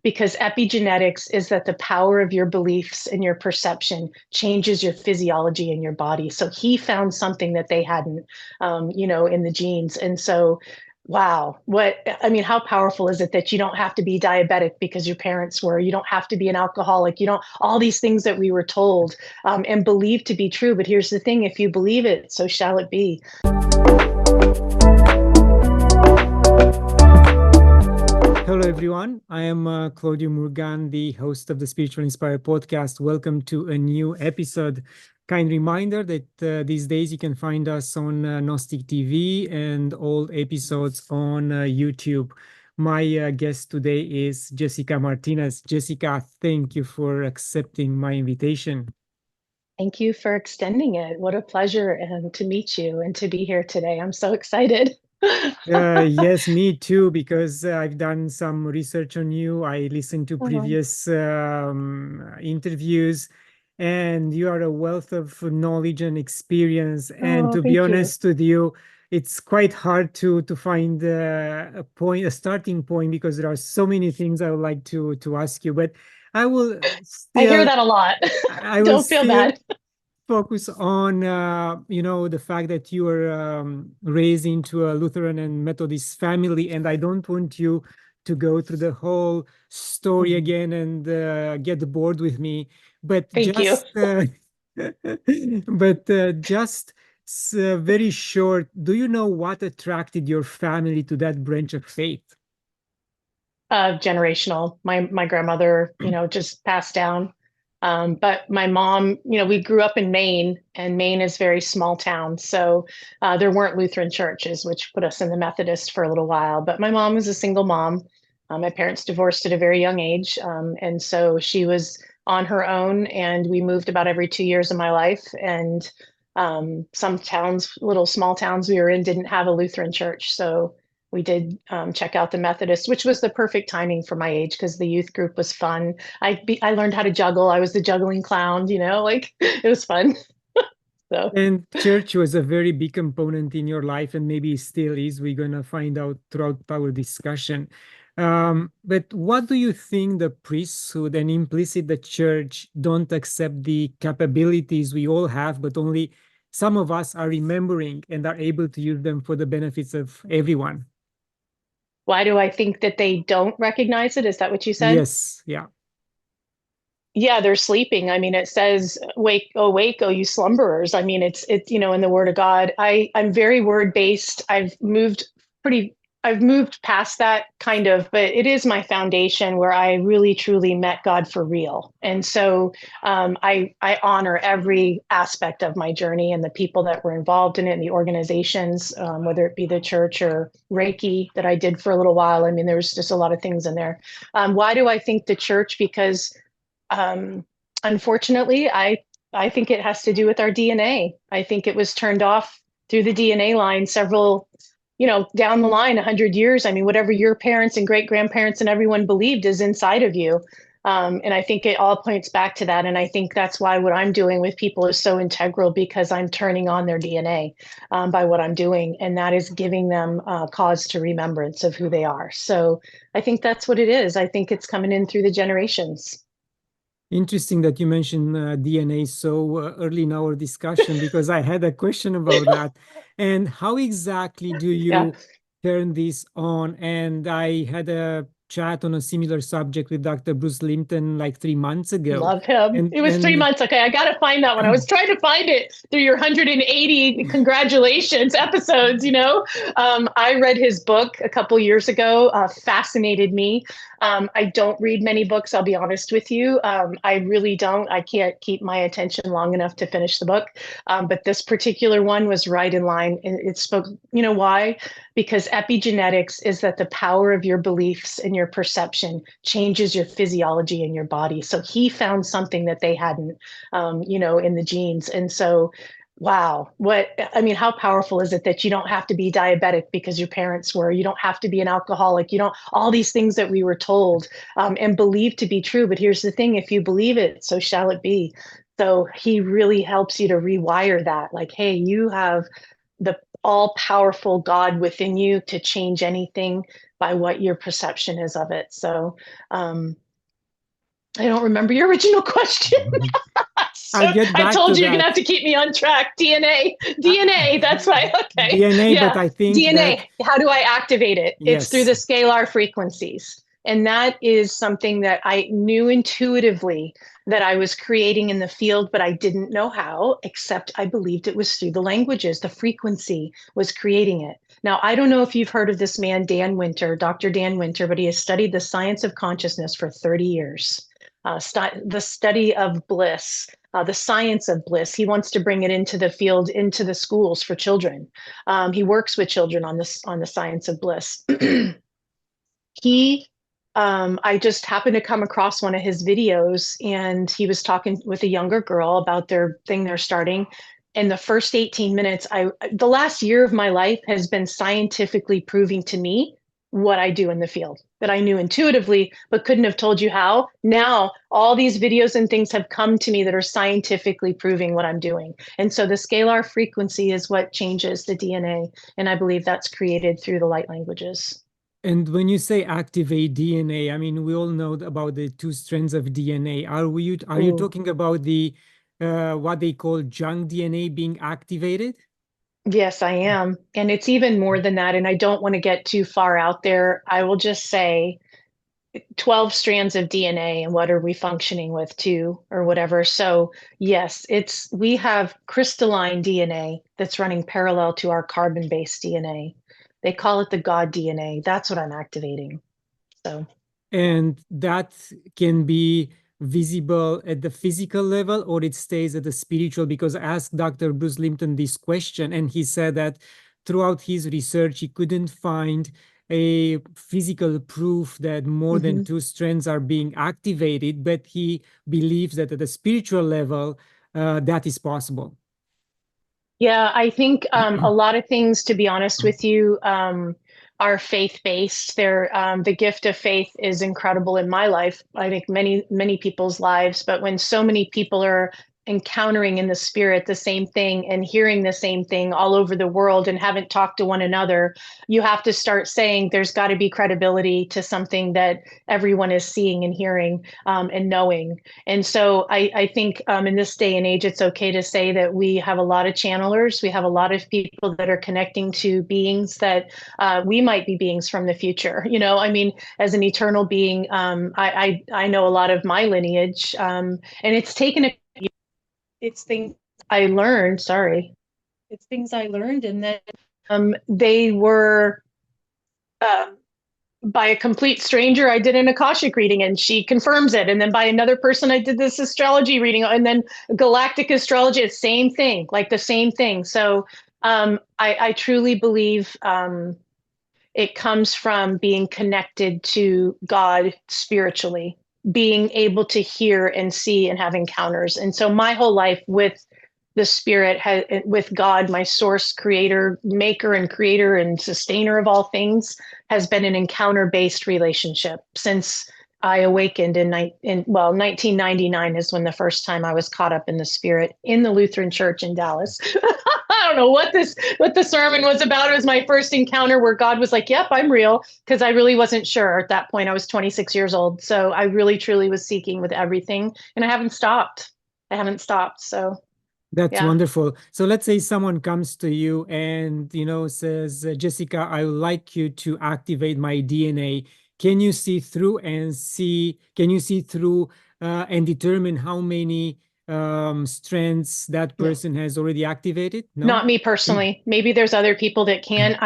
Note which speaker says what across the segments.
Speaker 1: because epigenetics is that the power of your beliefs and your perception changes your physiology in your body. So he found something that they hadn't, in the genes. And so, wow, how powerful is it that you don't have to be diabetic because your parents were, you don't have to be an alcoholic, all these things that we were told and believed to be true. But here's the thing, if you believe it, so shall it be.
Speaker 2: Hello, everyone. I am Claudiu Murgan, the host of the Spiritual Inspired podcast. Welcome to a new episode. Kind reminder that these days you can find us on Gnostic TV and all episodes on YouTube. My guest today is Jessica Martinez. Jessica, thank you for accepting my invitation.
Speaker 1: Thank you for extending it. What a pleasure and to meet you and to be here today. I'm so excited.
Speaker 2: Yes, me too, because I've done some research on you. I listened to
Speaker 1: Oh,
Speaker 2: previous interviews, and you are a wealth of knowledge and experience. And to be
Speaker 1: thank you.
Speaker 2: honest with you, it's quite hard to find a starting point, because there are so many things I would like to ask you. But I will
Speaker 1: I hear
Speaker 2: still
Speaker 1: that a lot.
Speaker 2: I will
Speaker 1: Don't feel
Speaker 2: still
Speaker 1: bad.
Speaker 2: focus on the fact that you were raised into a Lutheran and Methodist family, and I don't want you to go through the whole story
Speaker 1: Mhm.
Speaker 2: again and get bored with me, but
Speaker 1: Thank you.
Speaker 2: just very short, do you know what attracted your family to that branch of faith?
Speaker 1: Generational. My grandmother, just passed down. But my mom, we grew up in Maine, and Maine is very small town. So there weren't Lutheran churches, which put us in the Methodist for a little while. But my mom was a single mom. My parents divorced at a very young age. And so she was on her own, and we moved about every 2 years of my life. And some towns, little small towns we were in, didn't have a Lutheran church. So we did check out the Methodist, which was the perfect timing for my age because the youth group was fun. I learned how to juggle. I was the juggling clown, like it was fun. So
Speaker 2: And church was a very big component in your life, and maybe still is. We're going to find out throughout our discussion. But what do you think the priesthood and implicit the church don't accept the capabilities we all have, but only some of us are remembering and are able to use them for the benefits of everyone?
Speaker 1: why do I think that they don't recognize it? Is that what you said?
Speaker 2: Yes, yeah.
Speaker 1: Yeah, they're sleeping. I mean, it says, wake, oh, you slumberers. I mean, it's in the word of God. I'm very word based. Pretty, I've moved past that kind of, but it is my foundation where I really truly met God for real. And so I honor every aspect of my journey and the people that were involved in it and the organizations, whether it be the church or Reiki that I did for a little while. I mean, there was just a lot of things in there. Why do I think the church? Because um, unfortunately, I think it has to do with our DNA. I think it was turned off through the DNA line several, down the line, 100 years. I mean, whatever your parents and great grandparents and everyone believed is inside of you. And I think it all points back to that. And I think that's why what I'm doing with people is so integral, because I'm turning on their DNA by what I'm doing. And that is giving them cause to remembrance of who they are. So I think that's what it is. I think it's coming in through the generations.
Speaker 2: Interesting that you mentioned DNA so early in our discussion, because I had a question about that. And how exactly do
Speaker 1: Yeah.
Speaker 2: you turn this on? And I had a chat on a similar subject with Dr. Bruce Linton like 3 months ago.
Speaker 1: Love him.
Speaker 2: And
Speaker 1: It was 3 months. Okay, I got to find that one. I was trying to find it through your 180 congratulations episodes. I read his book a couple years ago. Fascinated me. I don't read many books. I'll be honest with you. I really don't. I can't keep my attention long enough to finish the book. But this particular one was right in line. It spoke. You know why? Because epigenetics is that the power of your beliefs and your perception changes your physiology in your body. So he found something that they hadn't, in the genes. And so, wow, how powerful is it that you don't have to be diabetic because your parents were, you don't have to be an alcoholic, all these things that we were told and believed to be true. But here's the thing, if you believe it, so shall it be. So he really helps you to rewire that. Like, hey, you have all-powerful God within you to change anything by what your perception is of it. So I don't remember your original question. So
Speaker 2: I'll get
Speaker 1: I
Speaker 2: back
Speaker 1: told
Speaker 2: to
Speaker 1: you you're gonna
Speaker 2: that.
Speaker 1: have to keep me on track. DNA, that's right. Okay.
Speaker 2: DNA, but
Speaker 1: Yeah.
Speaker 2: I think that,
Speaker 1: DNA. How do I activate it? It's through
Speaker 2: yes.
Speaker 1: the scalar frequencies. And that is something that I knew intuitively that I was creating in the field, but I didn't know how, except I believed it was through the languages. The frequency was creating it. Now, I don't know if you've heard of this man, Dan Winter, Dr. Dan Winter, but he has studied the science of consciousness for 30 years. The study of bliss, the science of bliss. He wants to bring it into the field, into the schools for children. He works with children on the science of bliss. he I just happened to come across one of his videos, and he was talking with a younger girl about their thing they're starting. In the first 18 minutes, the last year of my life has been scientifically proving to me what I do in the field that I knew intuitively, but couldn't have told you how. Now, all these videos and things have come to me that are scientifically proving what I'm doing. And so the scalar frequency is what changes the DNA. And I believe that's created through the light languages.
Speaker 2: And when you say activate DNA, I mean, we all know about the two strands of DNA. Are you
Speaker 1: Ooh.
Speaker 2: talking about the what they call junk DNA being activated?
Speaker 1: Yes, I am. And it's even more than that. And I don't want to get too far out there. I will just say 12 strands of DNA, and what are we functioning with, two or whatever. So yes, we have crystalline DNA that's running parallel to our carbon-based DNA. They call it the God DNA. That's what I'm activating. So
Speaker 2: And that can be visible at the physical level, or it stays at the spiritual? Because I asked Dr. Bruce Limpton this question, and he said that throughout his research, he couldn't find a physical proof that more than
Speaker 1: mhm.
Speaker 2: two strands are being activated, but he believes that at the spiritual level, that is possible.
Speaker 1: Yeah, I think a lot of things, to be honest with you, are faith-based. The gift of faith is incredible in my life. I think many people's lives, but when so many people are encountering in the spirit the same thing and hearing the same thing all over the world and haven't talked to one another, you have to start saying there's got to be credibility to something that everyone is seeing and hearing and knowing. And so I think in this day and age, it's okay to say that we have a lot of channelers. We have a lot of people that are connecting to beings that we might be beings from the future. You know, I mean, as an eternal being, I know a lot of my lineage, and it's things I learned. Sorry, it's things I learned, and then they were. Um, by a complete stranger, I did an Akashic reading and she confirms it. And then by another person, I did this astrology reading, and then galactic astrology, it's same thing, like the same thing. So I truly believe it comes from being connected to God spiritually, being able to hear and see and have encounters. And so my whole life with the spirit with God, my source, creator, maker and creator and sustainer of all things, has been an encounter-based relationship since I awakened in 1999 is when the first time I was caught up in the spirit in the Lutheran church in Dallas. I don't know what the sermon was about. It was my first encounter where God was like, "Yep, I'm real," because I really wasn't sure at that point. I was 26 years old, so I really truly was seeking with everything, and I haven't stopped. I haven't stopped. So
Speaker 2: That's
Speaker 1: yeah.
Speaker 2: wonderful. So let's say someone comes to you and, says, Jessica, I would like you to activate my DNA. Can you see through and determine how many strands that
Speaker 1: No.
Speaker 2: person has already activated? No?
Speaker 1: Not me personally. Maybe there's other people that can.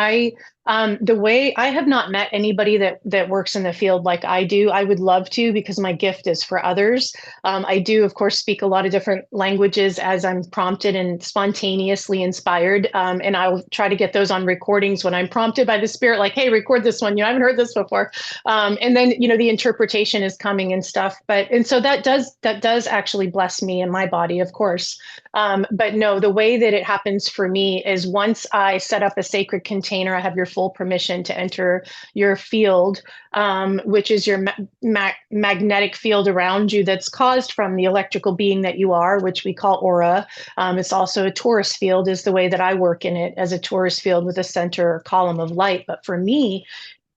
Speaker 1: The way I have not met anybody that works in the field like I do. I would love to, because my gift is for others. I do, of course, speak a lot of different languages as I'm prompted and spontaneously inspired. And I'll try to get those on recordings when I'm prompted by the spirit, like, "Hey, record this one. I haven't heard this before." And then, the interpretation is coming and stuff. And so that does actually bless me and my body, of course. But no, the way that it happens for me is once I set up a sacred container, I have your full permission to enter your field, which is your magnetic field around you that's caused from the electrical being that you are, which we call aura. It's also a torus field, is the way that I work in it, as a torus field with a center column of light. But for me,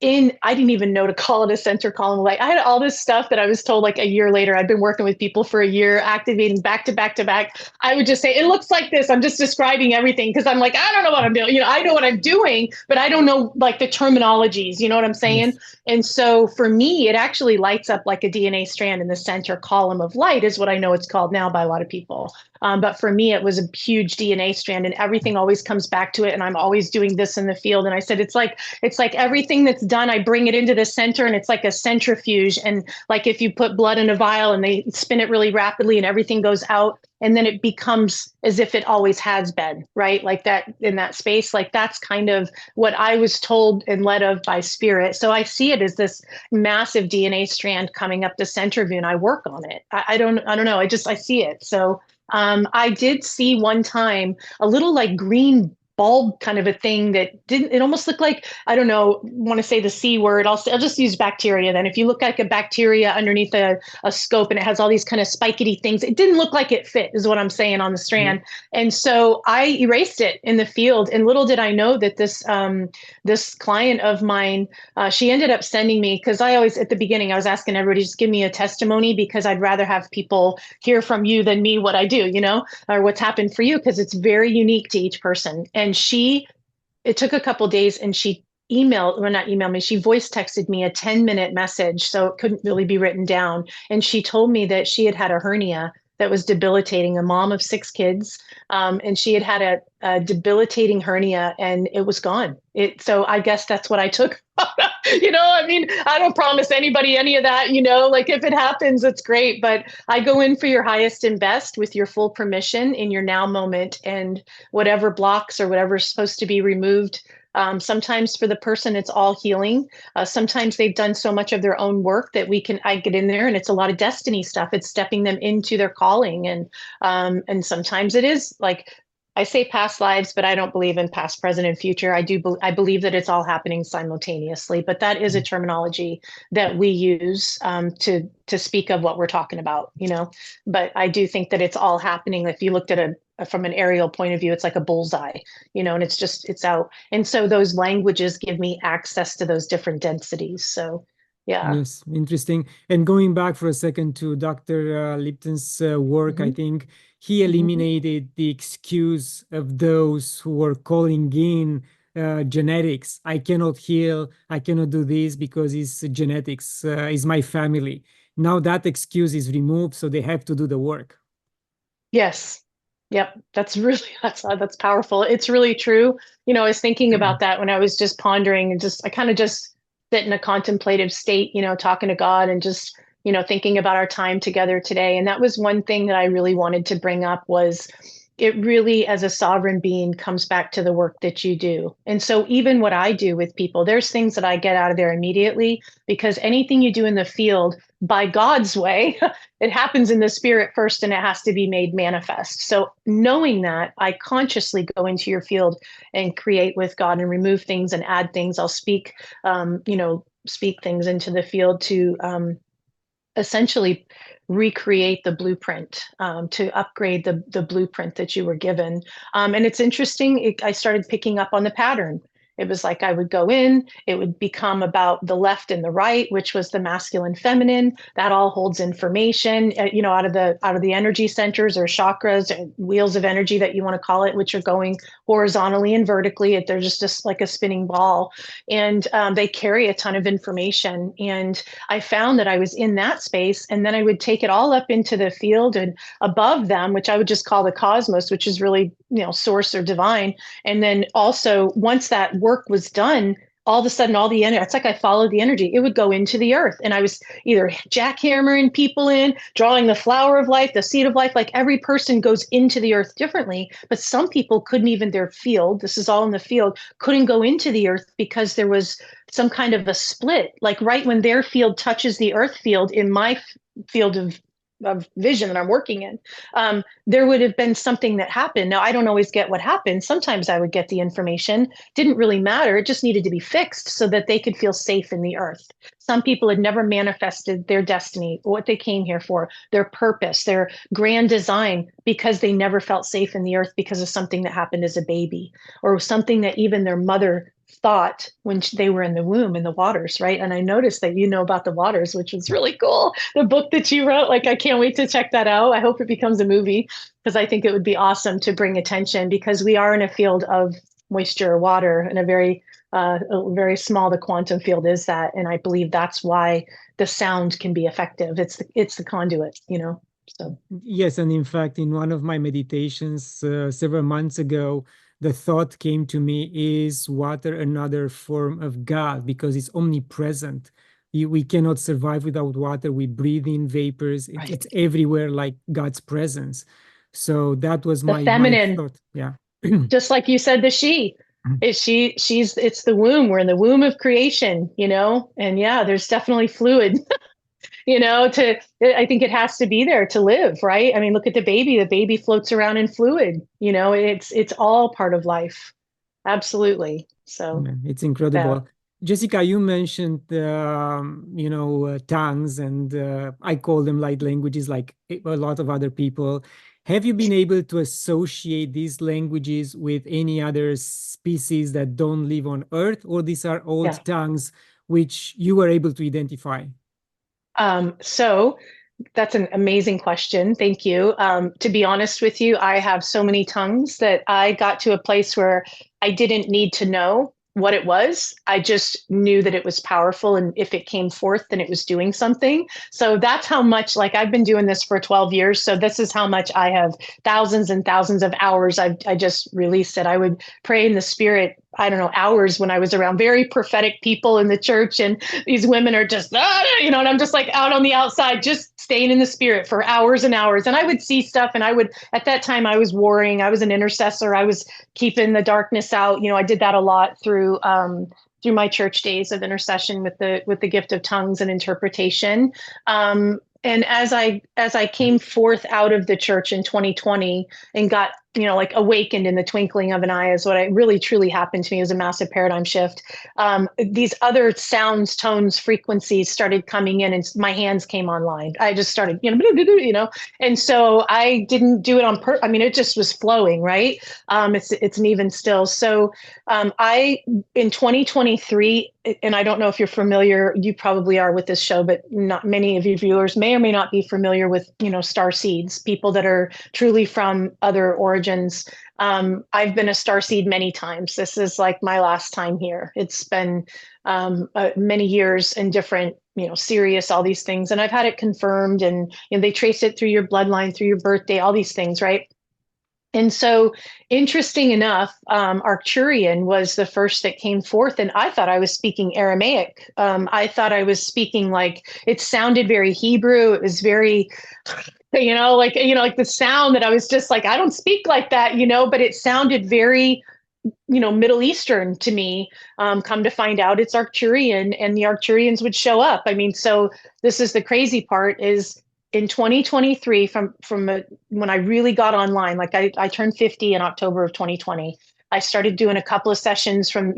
Speaker 1: I didn't even know to call it a center column. Like I had all this stuff that I was told like a year later. I'd been working with people for a year, activating back to back to back. I would just say, it looks like this. I'm just describing everything because I'm like, I don't know what I'm doing. You know, I know what I'm doing, but I don't know like the terminologies. You know what I'm saying?
Speaker 2: Yes.
Speaker 1: And so for me, it actually lights up like a DNA strand in the center column of light, is what I know it's called now by a lot of people. But for me, it was a huge DNA strand, and everything always comes back to it. And I'm always doing this in the field. And I said, it's like everything that's done, I bring it into the center, and it's like a centrifuge. And like if you put blood in a vial and they spin it really rapidly and everything goes out, and then it becomes as if it always has been, right? Like that in that space, like that's kind of what I was told and led of by spirit. So I see it as this massive DNA strand coming up the center view, and I work on it. I don't know. I see it. So I did see one time a little like green bulb kind of a thing that it almost looked like, I don't know, want to say the C word. I'll just use bacteria then. If you look like a bacteria underneath a scope and it has all these kind of spikety things, it didn't look like it fit, is what I'm saying, on the strand. And so I erased it in the field. And little did I know that this client of mine, she ended up sending me, because I always, at the beginning, I was asking everybody, just give me a testimony, because I'd rather have people hear from you than me what I do, you know, or what's happened for you, because it's very unique to each person. And it took a couple days, and she she voice texted me a 10-minute message. So it couldn't really be written down. And she told me that she had a hernia that was debilitating, a mom of 6 kids. And she had a debilitating hernia, and it was gone. So I guess that's what I took. You know, I mean, I don't promise anybody any of that, you know, like if it happens, it's great. But I go in for your highest and best with your full permission in your now moment, and whatever blocks or whatever's supposed to be removed. Sometimes for the person, it's all healing. Sometimes they've done so much of their own work that I get in there and it's a lot of destiny stuff. It's stepping them into their calling. And sometimes it is like, I say past lives, but I don't believe in past, present, and future. I believe that it's all happening simultaneously, but that is a terminology that we use to speak of what we're talking about, you know. But I do think that it's all happening. If you looked at from an aerial point of view, it's like a bullseye, you know, and it's out. And so those languages give me access to those different densities. So yeah.
Speaker 2: Yes, interesting. And going back for a second to Dr. Lipton's work, I think he eliminated the excuse of those who were calling in genetics. I cannot heal, I cannot do this because it's genetics, it's my family. Now that excuse is removed, so they have to do the work.
Speaker 1: Yes. Yep. That's powerful. It's really true. You know, I was thinking about that when I was just pondering, and I kind of just sit in a contemplative state, you know, talking to God and just, you know, thinking about our time together today. And that was one thing that I really wanted to bring up, was it really, as a sovereign being, comes back to the work that you do. And so even what I do with people, there's things that I get out of there immediately, because anything you do in the field by God's way, it happens in the spirit first, and it has to be made manifest. So knowing that, I consciously go into your field and create with God and remove things and add things. I'll speak, speak things into the field to essentially recreate the blueprint, to upgrade the blueprint that you were given. And it's interesting, I started picking up on the pattern. It was like I would go in, it would become about the left and the right, which was the masculine, feminine. That all holds information, you know, out of the energy centers or chakras, or wheels of energy that you want to call it, which are going horizontally and vertically. They're just like a spinning ball, and they carry a ton of information. And I found that I was in that space, and then I would take it all up into the field and above them, which I would just call the cosmos, which is really, you know, source or divine. And then also, once that work was done, all of a sudden, all the energy, it's like I followed the energy. It would go into the earth. And I was either jackhammering people in, drawing the flower of life, the seed of life. Like every person goes into the earth differently. But some people couldn't even, their field, this is all in the field, couldn't go into the earth because there was some kind of a split. Like right when their field touches the earth field, in my field of of vision that I'm working in, there would have been something that happened. Now, I don't always get what happened. Sometimes I would get the information, didn't really matter. It just needed to be fixed so that they could feel safe in the earth. Some people had never manifested their destiny, what they came here for, their purpose, their grand design, because they never felt safe in the earth because of something that happened as a baby, or something that even their mother thought when they were in the womb, in the waters, right? And I noticed that you know about the waters, which was really cool. The book that you wrote, like, I can't wait to check that out. I hope it becomes a movie, because I think it would be awesome to bring attention, because we are in a field of moisture, water, and a very small, the quantum field is that. And I believe that's why the sound can be effective. It's the conduit, you know? So
Speaker 2: Yes, and in fact, in one of my meditations several months ago, the thought came to me, is water another form of God because it's omnipresent? We cannot survive without water. We breathe in vapors.
Speaker 1: right.
Speaker 2: It's everywhere, like God's presence. So that was
Speaker 1: The
Speaker 2: my
Speaker 1: feminine,
Speaker 2: thought. Yeah.
Speaker 1: just like you said, the she's it's the womb. We're in the womb of creation, you know? And yeah, there's definitely fluid, you know, I think it has to be there to live, right? I mean, look at the baby floats around in fluid, you know, it's all part of life. Absolutely. So
Speaker 2: Man, it's
Speaker 1: yeah,
Speaker 2: incredible. Jessica, you mentioned, tongues, and I call them light languages like a lot of other people. Have you been able to associate these languages with any other species that don't live on Earth, or these are
Speaker 1: yeah.
Speaker 2: old tongues which you were able to identify?
Speaker 1: So that's an amazing question. Thank you. To be honest with you, I have so many tongues that I got to a place where I didn't need to know what it was. I just knew that it was powerful. And if it came forth, then it was doing something. So that's how much, like, I've been doing this for 12 years. So this is how much I have, thousands and thousands of hours. I just released it. I would pray in the spirit, I don't know, hours, when I was around very prophetic people in the church. And these women are just, you know, and I'm just like out on the outside, just staying in the spirit for hours and hours. And I would see stuff, and at that time, I was warring. I was an intercessor. I was keeping the darkness out. You know, I did that a lot through my church days of intercession with the gift of tongues and interpretation. And as I came forth out of the church in 2020 and got, you know, like awakened in the twinkling of an eye, is what I really truly happened to me. It was a massive paradigm shift. These other sounds, tones, frequencies started coming in, and my hands came online. I just started, you know, and so I didn't do it on purpose. I mean, it just was flowing, right? It's an even still. So I in 2023, and I don't know if you're familiar, you probably are with this show, but not many of your viewers may or may not be familiar with, you know, Starseeds, people that are truly from other origins. I've been a Starseed many times. This is like my last time here. It's been many years in different, you know, Sirius, all these things. And I've had it confirmed, and, you know, they trace it through your bloodline, through your birthday, all these things, right? And so, interesting enough, Arcturian was the first that came forth, and I thought I was speaking Aramaic. I thought I was speaking, like, it sounded very Hebrew. It was very, like the sound that I was just like, I don't speak like that, you know, but it sounded very, you know, Middle Eastern to me. Come to find out, it's Arcturian, and the Arcturians would show up. I mean, so this is the crazy part, is in 2023, when I really got online, like I turned 50 in October of 2020. I started doing a couple of sessions from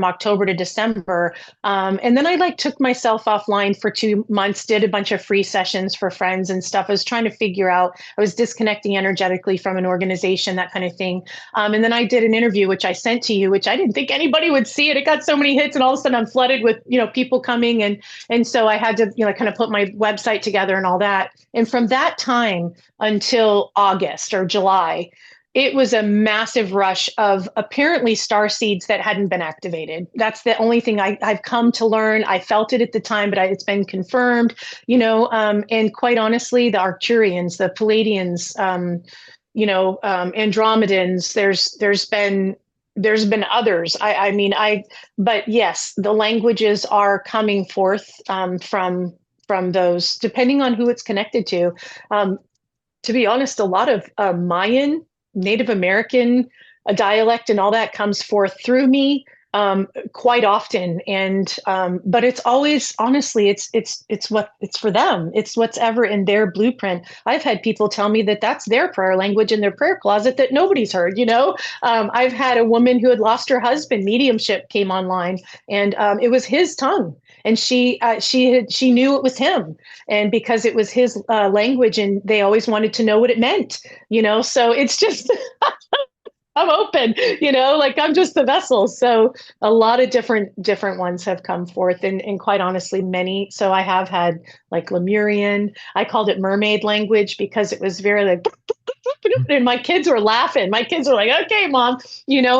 Speaker 1: October to December. And then I like took myself offline for 2 months, did a bunch of free sessions for friends and stuff. I was trying to figure out, I was disconnecting energetically from an organization, that kind of thing. And then I did an interview, which I sent to you, which I didn't think anybody would see it. It got so many hits, and all of a sudden I'm flooded with, you know, people coming, and so I had to, you know, kind of put my website together and all that. And from that time until August or July, it was a massive rush of apparently star seeds that hadn't been activated. That's the only thing I've come to learn. I felt it at the time, but it's been confirmed, you know, and quite honestly, the Arcturians, the Palladians, Andromedans, there's been others. But yes, the languages are coming forth from those, depending on who it's connected to. To be honest, a lot of Mayan, Native American, a dialect, and all that comes forth through me. quite often. And but it's always, honestly, it's for them. It's what's ever in their blueprint. I've had people tell me that that's their prayer language in their prayer closet that nobody's heard. I've had a woman who had lost her husband. Mediumship came online, and it was his tongue. And she knew it was him, and because it was his language, and they always wanted to know what it meant. So it's just I'm open, like I'm just the vessel. So a lot of different ones have come forth, and quite honestly, many. So I have had like Lemurian. I called it mermaid language because it was very like, and my kids were laughing. My kids were like, "Okay, mom,"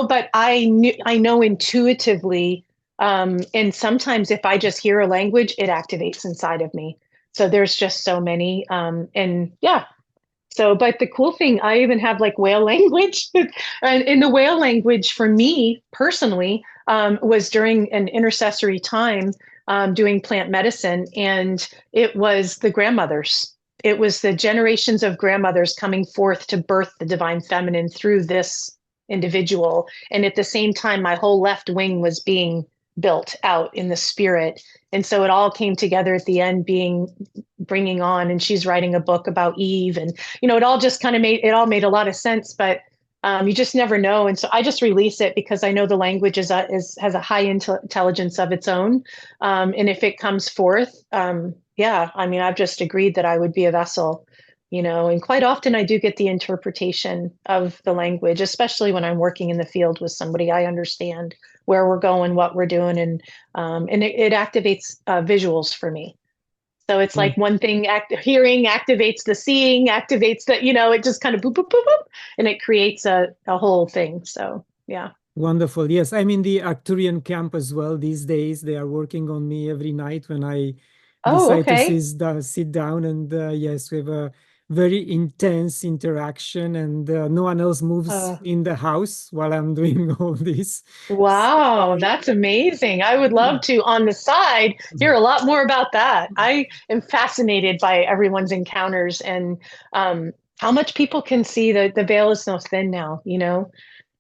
Speaker 1: But I know intuitively, and sometimes if I just hear a language, it activates inside of me. So there's just so many, and yeah, so, but the cool thing, I even have like whale language. And in the whale language, for me personally, was during an intercessory time, doing plant medicine. And it was the grandmothers. It was the generations of grandmothers coming forth to birth the divine feminine through this individual. And at the same time, my whole left wing was being built out in the spirit. And so it all came together at the end, bringing on, and she's writing a book about Eve, and it all just kind of made a lot of sense. But you just never know, and so I just release it because I know the language has a high intelligence of its own, and if it comes forth, yeah, I mean, I've just agreed that I would be a vessel. And quite often I do get the interpretation of the language, especially when I'm working in the field with somebody. I understand where we're going, what we're doing, and it activates visuals for me. So it's
Speaker 2: Yeah.
Speaker 1: like one thing, hearing activates the seeing, activates the, it just kind of boop, boop, boop, boop, and it creates a whole thing. So yeah.
Speaker 2: Wonderful. Yes, I'm in the Arcturian camp as well these days. They are working on me every night when I
Speaker 1: Oh,
Speaker 2: decide to
Speaker 1: okay.
Speaker 2: sit down. And yes, we have a very intense interaction, and no one else moves
Speaker 1: Uh,
Speaker 2: in the house while I'm doing all this.
Speaker 1: wow,
Speaker 2: So,
Speaker 1: that's amazing. I would love to, on the side, hear a lot more about that. I am fascinated by everyone's encounters, and how much people can see that the veil is so thin now,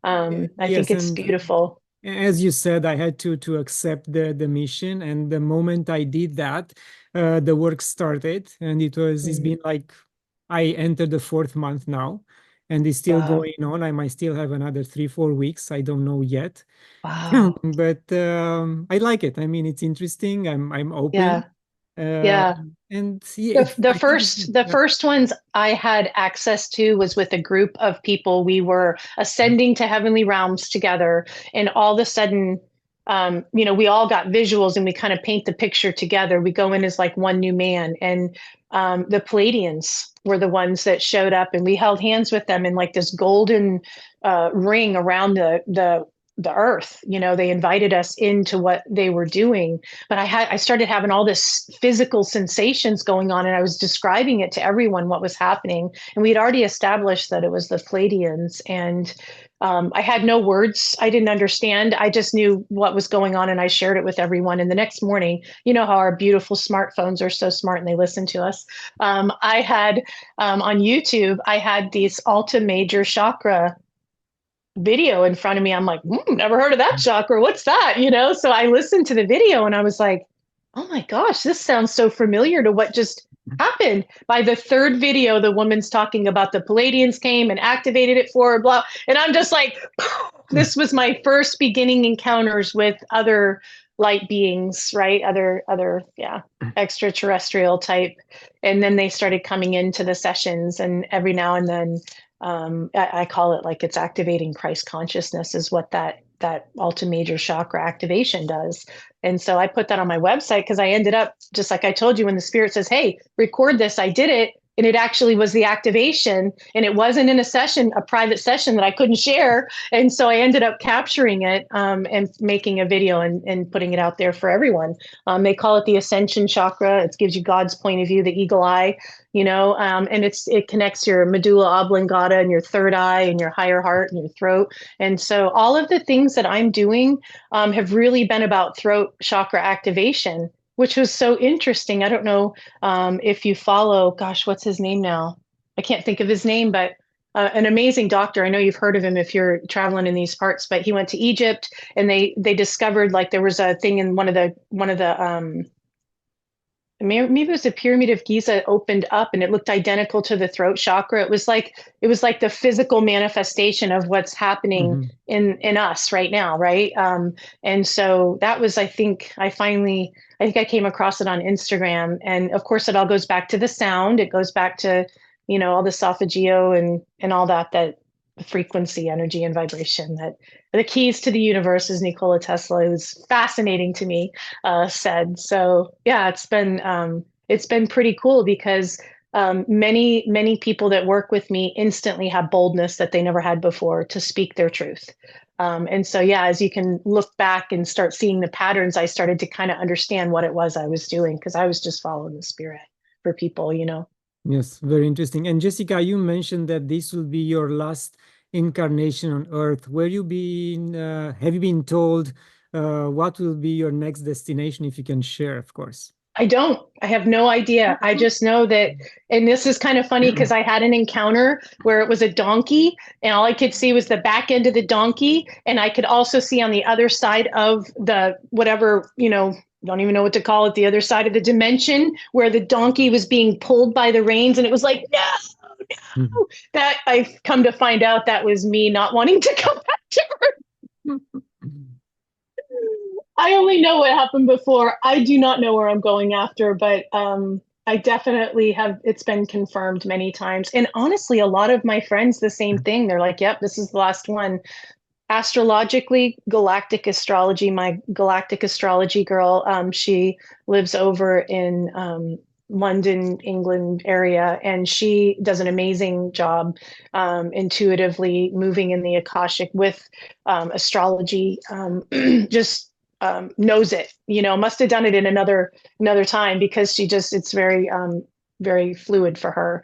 Speaker 1: I think
Speaker 2: yes,
Speaker 1: it's
Speaker 2: and
Speaker 1: beautiful.
Speaker 2: as you said, I had to accept the mission, and the moment I did that, the work started, and it's
Speaker 1: Mm.
Speaker 2: been like I entered the fourth month now, and it's still
Speaker 1: Wow.
Speaker 2: going on. I might still have another 3-4 weeks. I don't know yet,
Speaker 1: Wow.
Speaker 2: but I like it. I mean, it's interesting. I'm open,
Speaker 1: Yeah.
Speaker 2: uh,
Speaker 1: Yeah.
Speaker 2: and yeah,
Speaker 1: The the
Speaker 2: I think it's
Speaker 1: first the
Speaker 2: yeah.
Speaker 1: first ones I had access to was with a group of people. We were ascending to heavenly realms together, and all of a sudden, we all got visuals, and we kind of paint the picture together. We go in as like one new man, and the Palladians were the ones that showed up, and we held hands with them in like this golden ring around the earth. They invited us into what they were doing, but I started having all this physical sensations going on, and I was describing it to everyone what was happening. And we had already established that it was the Palladians, and I had no words. I didn't understand. I just knew what was going on, and I shared it with everyone. And the next morning, you know how our beautiful smartphones are so smart and they listen to us. I had on YouTube, I had these Alta Major Chakra video in front of me. I'm like, never heard of that chakra. What's that? So I listened to the video, and I was like, oh my gosh, this sounds so familiar to what just happened. By the third video, the woman's talking about the Palladians came and activated it for her, blah. And I'm just like, this was my first beginning encounters with other light beings, right? Yeah, extraterrestrial type. And then they started coming into the sessions, and every now and then, I call it like it's activating Christ consciousness is what that Alta Major chakra activation does. And so I put that on my website because I ended up, just like I told you, when the spirit says, hey, record this, I did it. And it actually was the activation, and it wasn't in a private session that I couldn't share. And so I ended up capturing it, and making a video, and putting it out there for everyone. They call it the ascension chakra. It gives you God's point of view, the eagle eye, and it connects your medulla oblongata and your third eye and your higher heart and your throat. And so all of the things that I'm doing, have really been about throat chakra activation, which was so interesting. I don't know, if you follow, gosh, what's his name now? I can't think of his name, but an amazing doctor. I know you've heard of him if you're traveling in these parts, but he went to Egypt, and they discovered like there was a thing in one of the maybe it was the pyramid of Giza opened up and it looked identical to the throat chakra. It was like the physical manifestation of what's happening
Speaker 2: Hmm.
Speaker 1: in us right now, right? And so that was, I think I came across it on Instagram, and of course it all goes back to the sound. It goes back to all the solfeggio and all that frequency, energy, and vibration, that the keys to the universe, as Nikola Tesla, who's fascinating to me, said. So yeah, it's been pretty cool because many people that work with me instantly have boldness that they never had before to speak their truth. And so yeah, as you can look back and start seeing the patterns, I started to kind of understand what it was I was doing, because I was just following the spirit for people.
Speaker 2: Yes, very interesting. And Jessica, you mentioned that this will be your last incarnation on Earth. Have you been told what will be your next destination, if you can share, of course?
Speaker 1: I don't. I have no idea. I just know that, and this is kind of funny because I had an encounter where it was a donkey, and all I could see was the back end of the donkey. And I could also see on the other side of the whatever, don't even know what to call it, the other side of the dimension, where the donkey was being pulled by the reins. And it was like, no,
Speaker 2: Mhm.
Speaker 1: that I've come to find out that was me not wanting to come back to Earth. I only know what happened before. I do not know where I'm going after, but I definitely have. It's been confirmed many times. And honestly, a lot of my friends, the same thing. They're like, yep, this is the last one. Astrologically, galactic astrology, my galactic astrology girl, she lives over in London, England area, and she does an amazing job intuitively moving in the Akashic with astrology. Just knows it, must have done it in another time, because it's very fluid for her.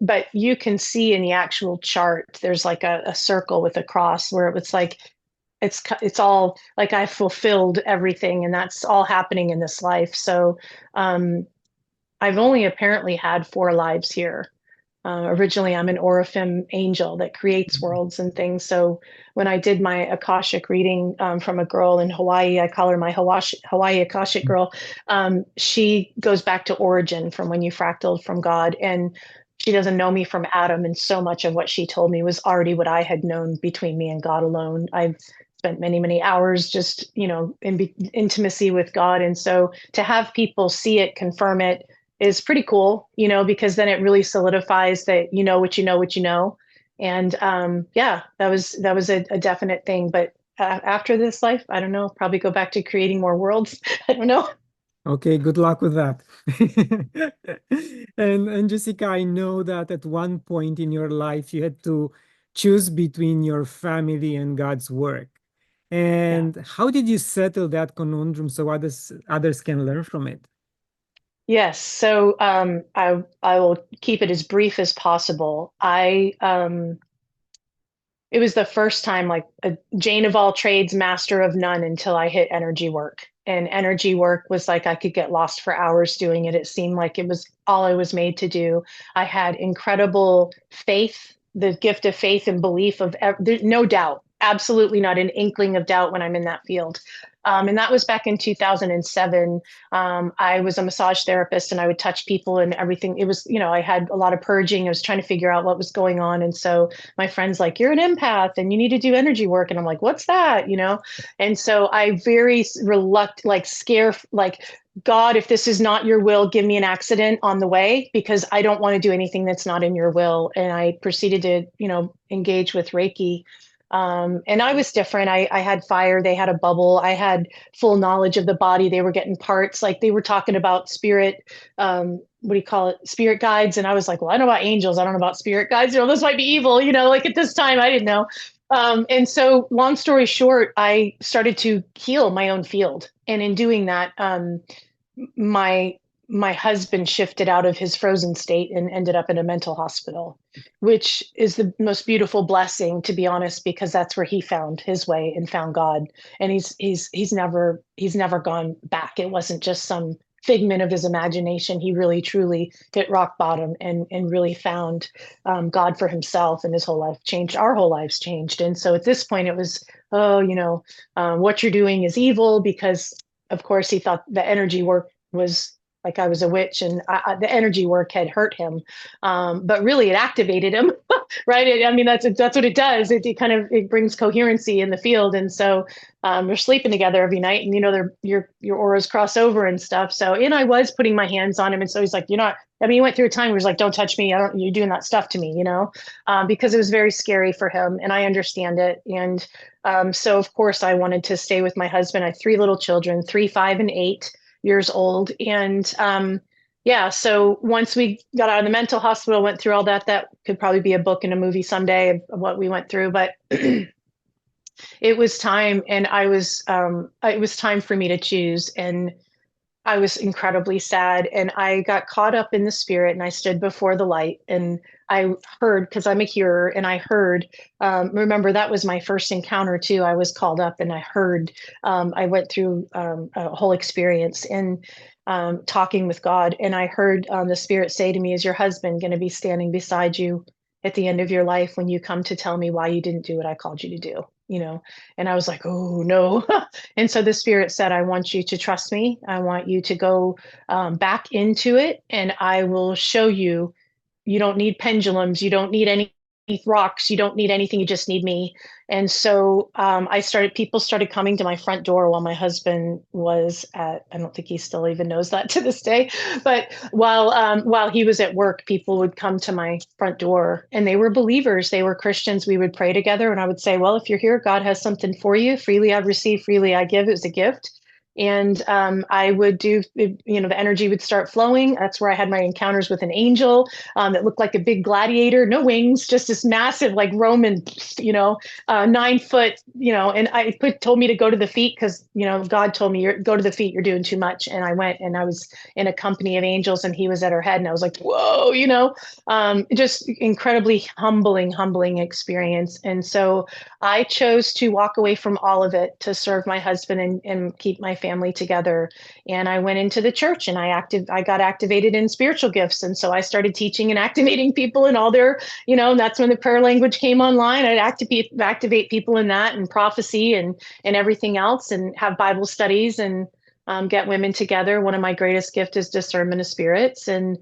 Speaker 1: But you can see in the actual chart, there's like a circle with a cross where it's like it's all like I fulfilled everything, and that's all happening in this life. So I've only apparently had 4 lives here. Originally, I'm an Orifim angel that creates worlds and things. So when I did my Akashic reading from a girl in Hawaii, I call her my Hawaii Akashic girl. She goes back to origin, from when you fractaled from God. And she doesn't know me from Adam. And so much of what she told me was already what I had known between me and God alone. I've spent many, many hours just, in intimacy with God. And so to have people see it, confirm it, is pretty cool, because then it really solidifies that you know what you know what you know. And yeah, that was a definite thing. But after this life, I don't know, probably go back to creating more worlds. I don't know.
Speaker 2: Okay, good luck with that. And Jessica, I know that at one point in your life you had to choose between your family and God's work.
Speaker 1: Yeah.
Speaker 2: And how did you settle that conundrum so others can learn from it?
Speaker 1: Yes. So I will keep it as brief as possible. It was the first time, like a Jane of all trades, master of none, until I hit energy work. And energy work was like I could get lost for hours doing it. It seemed like it was all I was made to do. I had incredible faith, the gift of faith and belief there's no doubt, absolutely not an inkling of doubt when I'm in that field. And that was back in 2007. I was a massage therapist, and I would touch people and everything. It was, I had a lot of purging. I was trying to figure out what was going on. And so my friend's like, you're an empath and you need to do energy work. And I'm like, what's that? And so I very reluctant, like scare, like, God, if this is not your will, give me an accident on the way, because I don't want to do anything that's not in your will. And I proceeded to, engage with Reiki. And I was different. I had fire. They had a bubble. I had full knowledge of the body. They were getting parts. Like they were talking about spirit, what do you call it? Spirit guides. And I was like, well, I know about angels. I don't know about spirit guides. This might be evil, like at this time, I didn't know. And so long story short, I started to heal my own field. And in doing that, my my husband shifted out of his frozen state and ended up in a mental hospital, which is the most beautiful blessing, to be honest, because that's where he found his way and found God. And he's never gone back. It wasn't just some figment of his imagination. He really truly hit rock bottom and really found God for himself, and his whole life changed. Our whole lives changed. And so at this point it was, oh, what you're doing is evil, because of course he thought the energy work was like I was a witch, and the energy work had hurt him. But really it activated him, right? I mean, that's what it does. It brings coherency in the field. And so you're sleeping together every night, and your auras cross over and stuff. So, and I was putting my hands on him, and so he's like, he went through a time where he's like, don't touch me. You're doing that stuff to me, because it was very scary for him, and I understand it. And so of course I wanted to stay with my husband. I have 3 little children, 3, 5, and 8 years old. And yeah, so once we got out of the mental hospital, went through all that could probably be a book and a movie someday of what we went through. But it was time, and it was time for me to choose. And I was incredibly sad, and I got caught up in the spirit, and I stood before the light, and I heard, because I'm a hearer, and I heard, remember, that was my first encounter too. I was called up, and I heard, I went through a whole experience in talking with God, and I heard the spirit say to me, is your husband going to be standing beside you at the end of your life when you come to tell me why you didn't do what I called you to do? And I was like, oh no. And so the spirit said, I want you to trust me. I want you to go back into it, and I will show you. You don't need pendulums. You don't need any rocks. You don't need anything. You just need me. And so people started coming to my front door while my husband was I don't think he still even knows that to this day. But while he was at work, people would come to my front door, and they were believers. They were Christians. We would pray together, and I would say, well, if you're here, God has something for you. Freely I've received, freely I give. It was a gift. And I would do, the energy would start flowing. That's where I had my encounters with an angel that looked like a big gladiator, no wings, just this massive, like Roman, 9 foot, and told me to go to the feet, because, God told me, go to the feet, you're doing too much. And I went, and I was in a company of angels, and he was at her head, and I was like, whoa, just incredibly humbling experience. And so I chose to walk away from all of it to serve my husband and keep my family together. And I went into the church, and I got activated in spiritual gifts. And so I started teaching and activating people in all their, and that's when the prayer language came online. I'd activate people in that, and prophecy and everything else, and have Bible studies, and get women together. One of my greatest gifts is discernment of spirits. And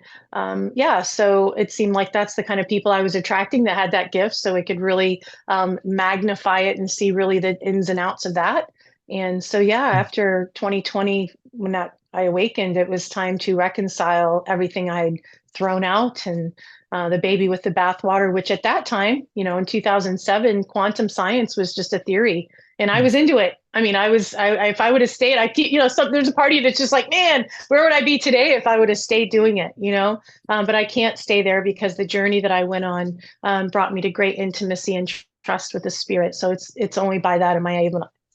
Speaker 1: yeah, so it seemed like that's the kind of people I was attracting, that had that gift, so it could really magnify it and see really the ins and outs of that. And so, yeah, after 2020, when I awakened, it was time to reconcile everything I'd thrown out, and the baby with the bathwater, which at that time, in 2007, quantum science was just a theory, and I was into it. I mean, if I would have stayed, there's a party that's just like, man, where would I be today if I would have stayed doing it, but I can't stay there, because the journey that I went on brought me to great intimacy and trust with the spirit. So it's only by that am I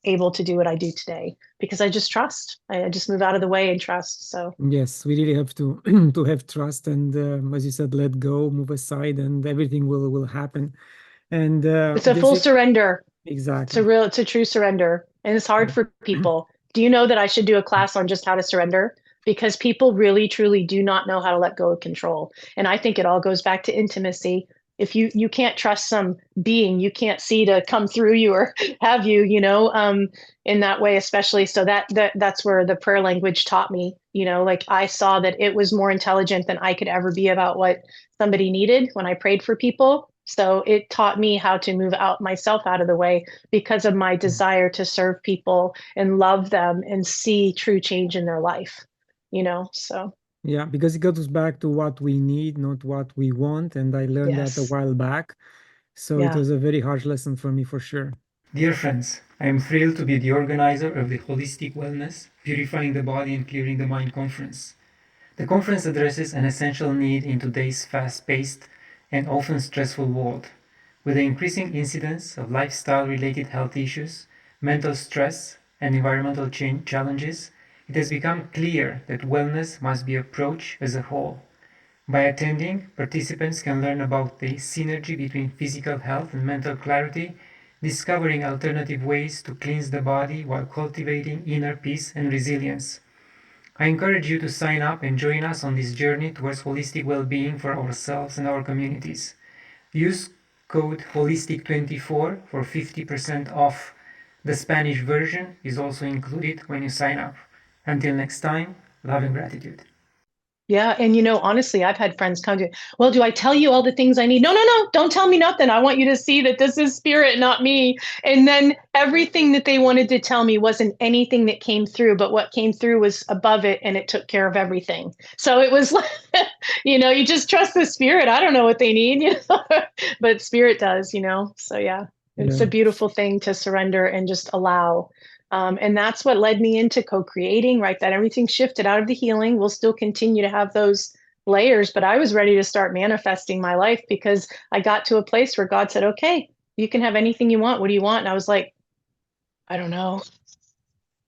Speaker 1: able to do what I do today, because I just trust. I just move out of the way and trust. So
Speaker 2: yes, we really have to to have trust, and as you said, let go, move aside, and everything will happen. And
Speaker 1: it's a full surrender.
Speaker 2: Exactly.
Speaker 1: It's a true surrender. And it's hard for people. Do you know that I should do a class on just how to surrender? Because people really, truly do not know how to let go of control. And I think it all goes back to intimacy. If you can't trust some being you can't see to come through you or have you, in that way, especially. So that's where the prayer language taught me, like I saw that it was more intelligent than I could ever be about what somebody needed when I prayed for people. So it taught me how to move myself out of the way, because of my desire to serve people and love them and see true change in their life, so.
Speaker 2: Yeah, because it goes back to what we need, not what we want. And I learned that a
Speaker 1: Yes.
Speaker 2: while back. So it
Speaker 1: Yeah.
Speaker 2: was a very harsh lesson for me, for sure.
Speaker 3: Dear friends, I am thrilled to be the organizer of the Holistic Wellness, Purifying the Body and Clearing the Mind conference. The conference addresses an essential need in today's fast-paced and often stressful world. With the increasing incidence of lifestyle-related health issues, mental stress, and environmental challenges, it has become clear that wellness must be approached as a whole. By attending, participants can learn about the synergy between physical health and mental clarity, discovering alternative ways to cleanse the body while cultivating inner peace and resilience. I encourage you to sign up and join us on this journey towards holistic well-being for ourselves and our communities. Use code HOLISTIC24 for 50% off. The Spanish version is also included when you sign up. Until next time, love and gratitude.
Speaker 1: Yeah. And, honestly, I've had friends come to, well, do I tell you all the things I need? No, no, no, don't tell me nothing. I want you to see that this is spirit, not me. And then everything that they wanted to tell me wasn't anything that came through, but what came through was above it and it took care of everything. So it was like, you just trust the spirit. I don't know what they need, but spirit does, So yeah, it's
Speaker 2: Yeah.
Speaker 1: a beautiful thing to surrender and just allow. And that's what led me into co-creating, right? That everything shifted out of the healing. We'll still continue to have those layers, but I was ready to start manifesting my life because I got to a place where God said, okay, you can have anything you want. What do you want? And I was like, I don't know.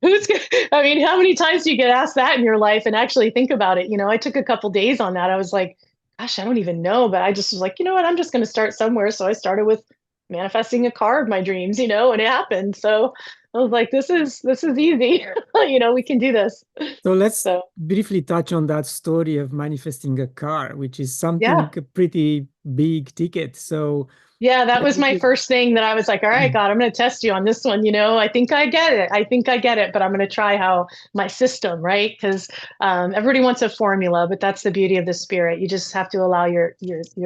Speaker 1: I mean, how many times do you get asked that in your life and actually think about it? I took a couple days on that. I was like, gosh, I don't even know. But I just was like, you know what? I'm just going to start somewhere. So I started with manifesting a car of my dreams, and it happened. So I was like, this is easy. We can do this.
Speaker 2: So let's
Speaker 1: So
Speaker 2: briefly touch on that story of manifesting a car, which is something
Speaker 1: yeah.
Speaker 2: pretty big ticket. So
Speaker 1: Yeah, that was my first thing that I was like, all right, God, I'm going to test you on this one. I think I get it. I think I get it, but I'm going to try how my system, right? Because everybody wants a formula, but that's the beauty of the spirit. You just have to allow your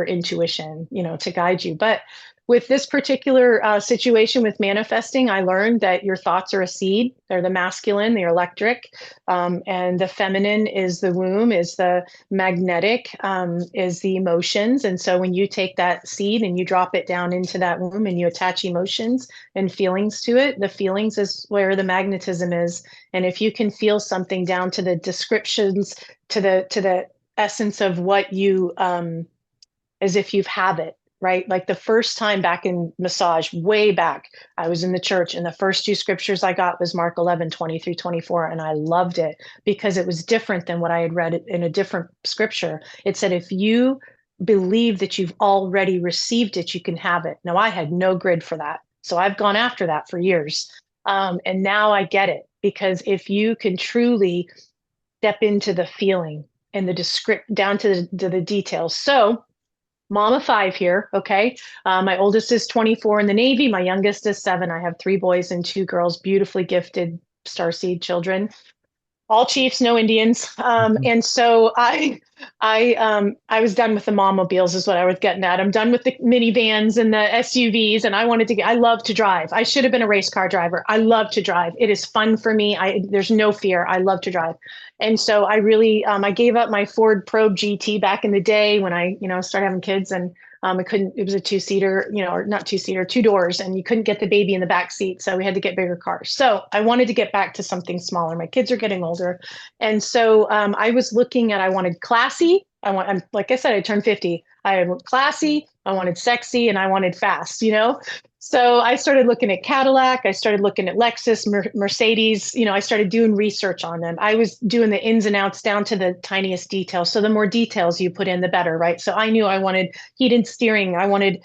Speaker 1: intuition, to guide you. But with this particular situation with manifesting, I learned that your thoughts are a seed. They're the masculine, the electric, and the feminine is the womb, is the magnetic, is the emotions. And so when you take that seed and you drop it down into that womb and you attach emotions and feelings to it, the feelings is where the magnetism is. And if you can feel something down to the descriptions, to the essence of what you, as if you've had it, right? Like the first time back in massage, way back, I was in the church and the first two scriptures I got was Mark 11:20-24. And I loved it because it was different than what I had read in a different scripture. It said, if you believe that you've already received it, you can have it. Now I had no grid for that. So I've gone after that for years. And now I get it, because if you can truly step into the feeling and the descript down to the details. So mom of 5 here. Okay. My oldest is 24 in the Navy. My youngest is 7. I have 3 boys and 2 girls, beautifully gifted Starseed children, all Chiefs, no Indians. And so I was done with the mobiles is what I was getting at. I'm done with the minivans and the SUVs. And I love to drive. I should have been a race car driver. I love to drive. It is fun for me. There's no fear. I love to drive. And so I really, I gave up my Ford Probe GT back in the day when I, started having kids, and it was a 2-seater, or not 2-seater, 2 doors, and you couldn't get the baby in the back seat. So we had to get bigger cars. So I wanted to get back to something smaller. My kids are getting older. And so I was looking at, I wanted classy. Like I said, I turned 50. I wanted classy, I wanted sexy, and I wanted fast, So I started looking at Cadillac. I started looking at Lexus, Mercedes. I started doing research on them. I was doing the ins and outs down to the tiniest details. So the more details you put in, the better, right? So I knew I wanted heated steering. I wanted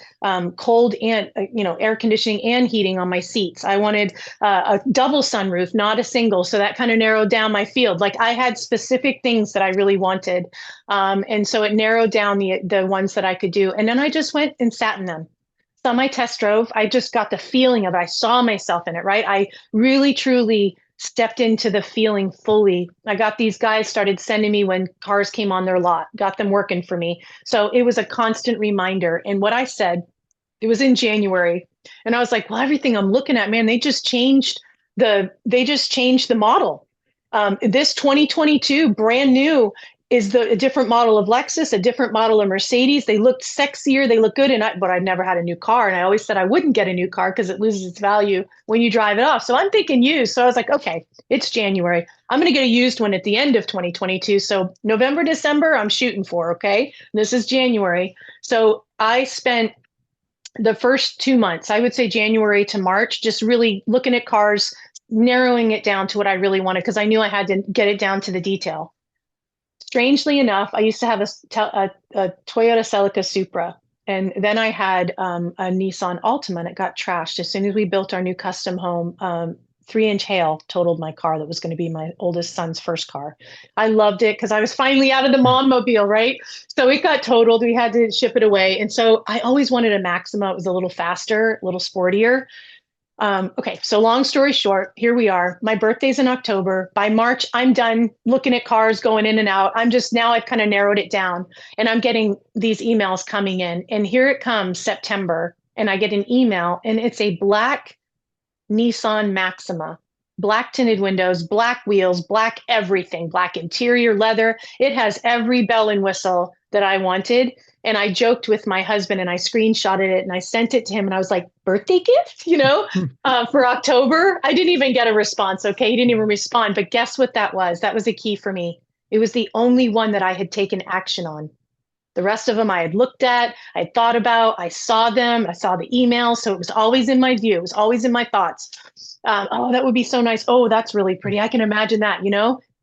Speaker 1: cold and, air conditioning and heating on my seats. I wanted a double sunroof, not a single. So that kind of narrowed down my field. Like I had specific things that I really wanted. And so it narrowed down the ones that I could do. And then I just went and sat in them. So my test drove, I just got the feeling of it. I saw myself in it, right? I really, truly stepped into the feeling fully. I got these guys started sending me when cars came on their lot, got them working for me. So it was a constant reminder. And what I said, it was in January. And I was like, well, everything I'm looking at, man, they just changed the model. This 2022 brand new is a different model of Lexus, a different model of Mercedes. They looked sexier, they look good, but I've never had a new car. And I always said I wouldn't get a new car because it loses its value when you drive it off. So I'm thinking used. So I was like, okay, it's January. I'm going to get a used one at the end of 2022. So November, December, I'm shooting for, okay? This is January. So I spent the first 2 months, I would say January to March, just really looking at cars, narrowing it down to what I really wanted, because I knew I had to get it down to the detail. Strangely enough, I used to have a Toyota Celica Supra, and then I had a Nissan Altima, and it got trashed as soon as we built our new custom home 3-inch hail totaled my car that was going to be my oldest son's first car. I loved it because I was finally out of the mom-mobile, right? So it got totaled. We had to ship it away. And so I always wanted a Maxima. It was a little faster, a little sportier. Okay, so long story short, here we are. My birthday's in October. By March, I'm done looking at cars going in and out. Now I've kind of narrowed it down, and I'm getting these emails coming in. And here it comes, September, and I get an email, and it's a black Nissan Maxima, black tinted windows, black wheels, black everything, black interior, leather. It has every bell and whistle that I wanted. And I joked with my husband and I screenshotted it and I sent it to him and I was like, birthday gift, for October. I didn't even get a response. Okay. He didn't even respond. But guess what that was? That was a key for me. It was the only one that I had taken action on. The rest of them I had looked at, I had thought about, I saw them, I saw the emails. So it was always in my view. It was always in my thoughts. Oh, that would be so nice. Oh, that's really pretty. I can imagine that,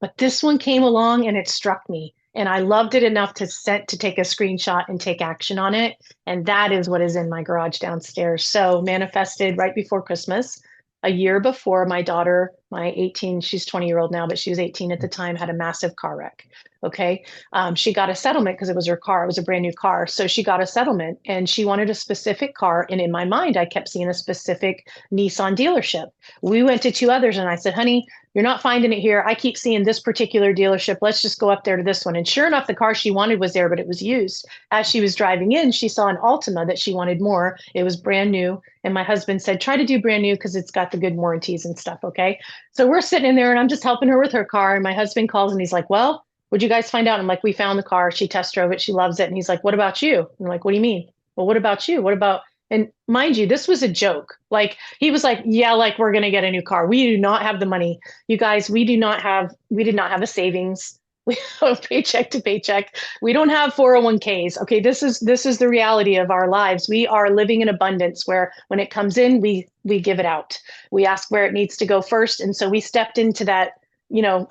Speaker 1: but this one came along and it struck me. And I loved it enough to take a screenshot and take action on it. And that is what is in my garage downstairs. So manifested right before Christmas, a year before my daughter, she's 20-year-old now, but she was 18 at the time, had a massive car wreck. Okay. She got a settlement because it was her car. It was a brand new car. So she got a settlement and she wanted a specific car. And in my mind, I kept seeing a specific Nissan dealership. We went to 2 others and I said, honey, you're not finding it here. I keep seeing this particular dealership. Let's just go up there to this one. And sure enough, the car she wanted was there, but it was used. As she was driving in, she saw an Altima that she wanted more. It was brand new. And my husband said, try to do brand new because it's got the good warranties and stuff. Okay. So we're sitting in there and I'm just helping her with her car. And my husband calls and he's like, well, what'd you guys find out? I'm like, we found the car. She test drove it. She loves it. And he's like, what about you? I'm like, what do you mean? Well, what about you? What about, and mind you, this was a joke. Like, he was like, yeah, like we're going to get a new car. We do not have the money. You guys, we did not have a savings. We have paycheck to paycheck. We don't have 401ks. Okay. This is the reality of our lives. We are living in abundance where when it comes in, we give it out. We ask where it needs to go first. And so we stepped into that,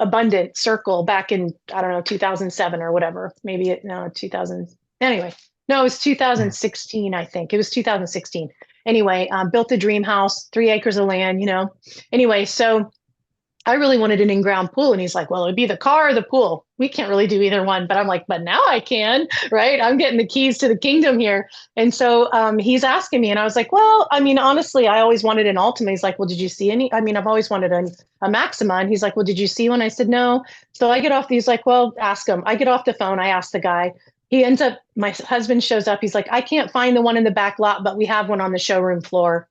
Speaker 1: abundant circle back in, I don't know, 2007 or whatever, maybe 2000. Anyway, no, it was 2016. I think it was 2016. Anyway, built a dream house, 3 acres of land, anyway. So I really wanted an in-ground pool. And he's like, well, it would be the car or the pool. We can't really do either one. But I'm like, but now I can, right? I'm getting the keys to the kingdom here. And so he's asking me, and I was like, well, I mean, honestly, I always wanted an Altima. He's like, well, did you see any? I mean, I've always wanted a Maxima. And he's like, well, did you see one? I said, no. So I get off. He's like, well, ask him. I get off the phone. I ask the guy. My husband shows up. He's like, I can't find the one in the back lot, but we have one on the showroom floor.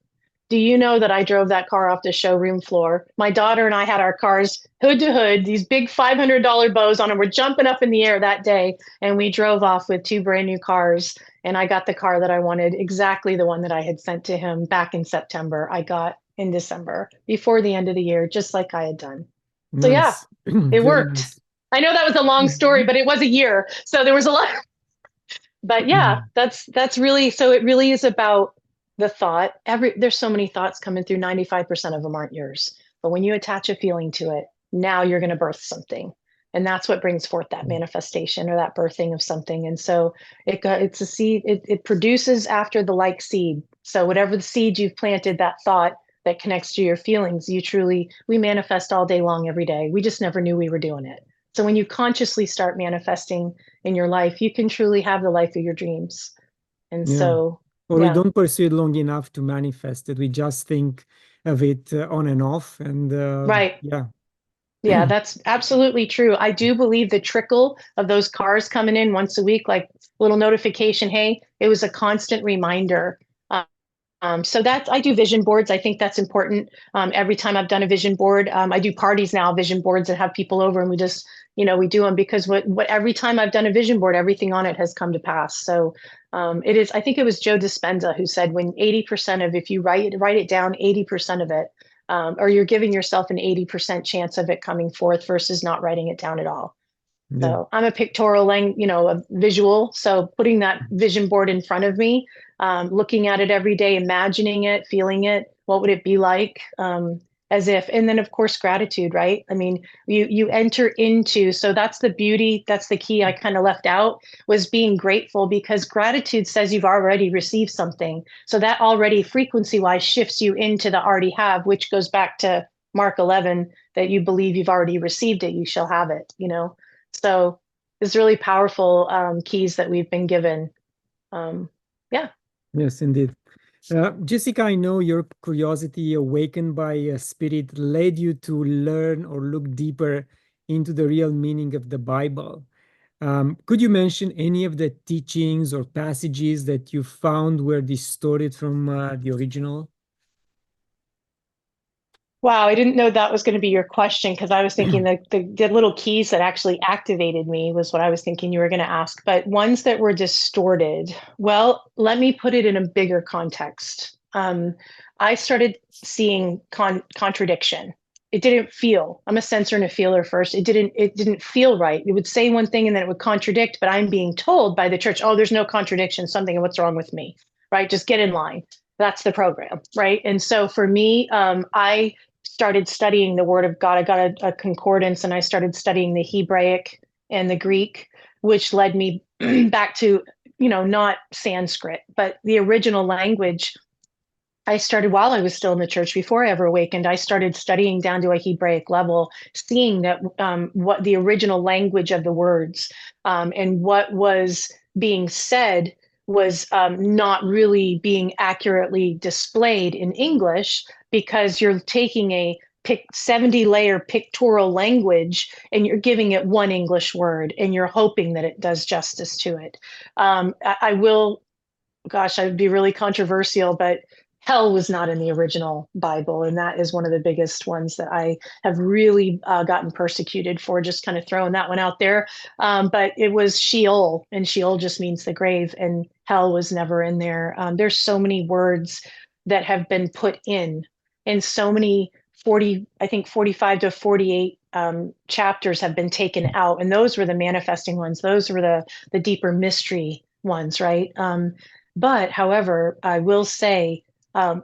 Speaker 1: Do you know that I drove that car off the showroom floor? My daughter and I had our cars hood to hood, these big $500 bows on them. We're jumping up in the air that day. And we drove off with 2 brand new cars. And I got the car that I wanted, exactly the one that I had sent to him back in September. I got in December before the end of the year, just like I had done.
Speaker 2: Nice.
Speaker 1: So yeah, it worked.
Speaker 2: Nice.
Speaker 1: I know that was a long story, but it was a year. So there was a lot. But yeah, that's really, so it really is about the thought. There's so many thoughts coming through. 95% of them aren't yours. But when you attach a feeling to it, now you're going to birth something. And that's what brings forth that manifestation or that birthing of something. And so it's a seed. It produces after the like seed. So whatever the seed you've planted, that thought that connects to your feelings, we manifest all day long, every day. We just never knew we were doing it. So when you consciously start manifesting in your life, you can truly have the life of your dreams. And so,
Speaker 2: or we don't pursue it long enough to manifest it. We just think of it on and off. And
Speaker 1: right. Yeah, that's absolutely true. I do believe the trickle of those cars coming in once a week, like little notification, hey, it was a constant reminder. So I do vision boards. I think that's important. Every time I've done a vision board, I do parties now, vision boards, and have people over, and we just, we do them because every time I've done a vision board, everything on it has come to pass. So it is, I think it was Joe Dispenza who said when 80% of, if you write it down, 80% of it, or you're giving yourself an 80% chance of it coming forth versus not writing it down at all. Yeah. So I'm a pictorial, a visual. So putting that vision board in front of me, looking at it every day, imagining it, feeling it, what would it be like? As if, and then of course, gratitude, right? I mean, you enter into, so that's the beauty. That's the key I kind of left out, was being grateful, because gratitude says you've already received something. So that already frequency wise shifts you into the already have, which goes back to Mark 11, that you believe you've already received it, you shall have it, you know? So it's really powerful keys that we've been given. Yeah.
Speaker 2: Yes, indeed. Jessica, I know your curiosity awakened by a spirit led you to learn or look deeper into the real meaning of the Bible. Could you mention any of the teachings or passages that you found were distorted from the original?
Speaker 1: Wow, I didn't know that was going to be your question, because I was thinking that the little keys that actually activated me was what I was thinking you were going to ask. But ones that were distorted, well, let me put it in a bigger context. I started seeing contradiction. It didn't feel. I'm a sensor and a feeler first. It didn't feel right. It would say one thing and then it would contradict. But I'm being told by the church, oh, there's no contradiction. Something. What's wrong with me? Right? Just get in line. That's the program, right? And so for me, I started studying the Word of God. I got a concordance, and I started studying the Hebraic and the Greek, which led me back to, not Sanskrit, but the original language. I started while I was still in the church, before I ever awakened. I started studying down to a Hebraic level, seeing that what the original language of the words and what was being said was not really being accurately displayed in English, because you're taking a 70 layer pictorial language and you're giving it one English word and you're hoping that it does justice to it. I will, gosh, I would be really controversial, but hell was not in the original Bible. And that is one of the biggest ones that I have really gotten persecuted for, just kind of throwing that one out there. But it was Sheol, and Sheol just means the grave, and hell was never in there. There's so many words that have been put in, and so many 45 to 48 chapters have been taken out. And those were the manifesting ones. Those were the deeper mystery ones, right? But however, I will say,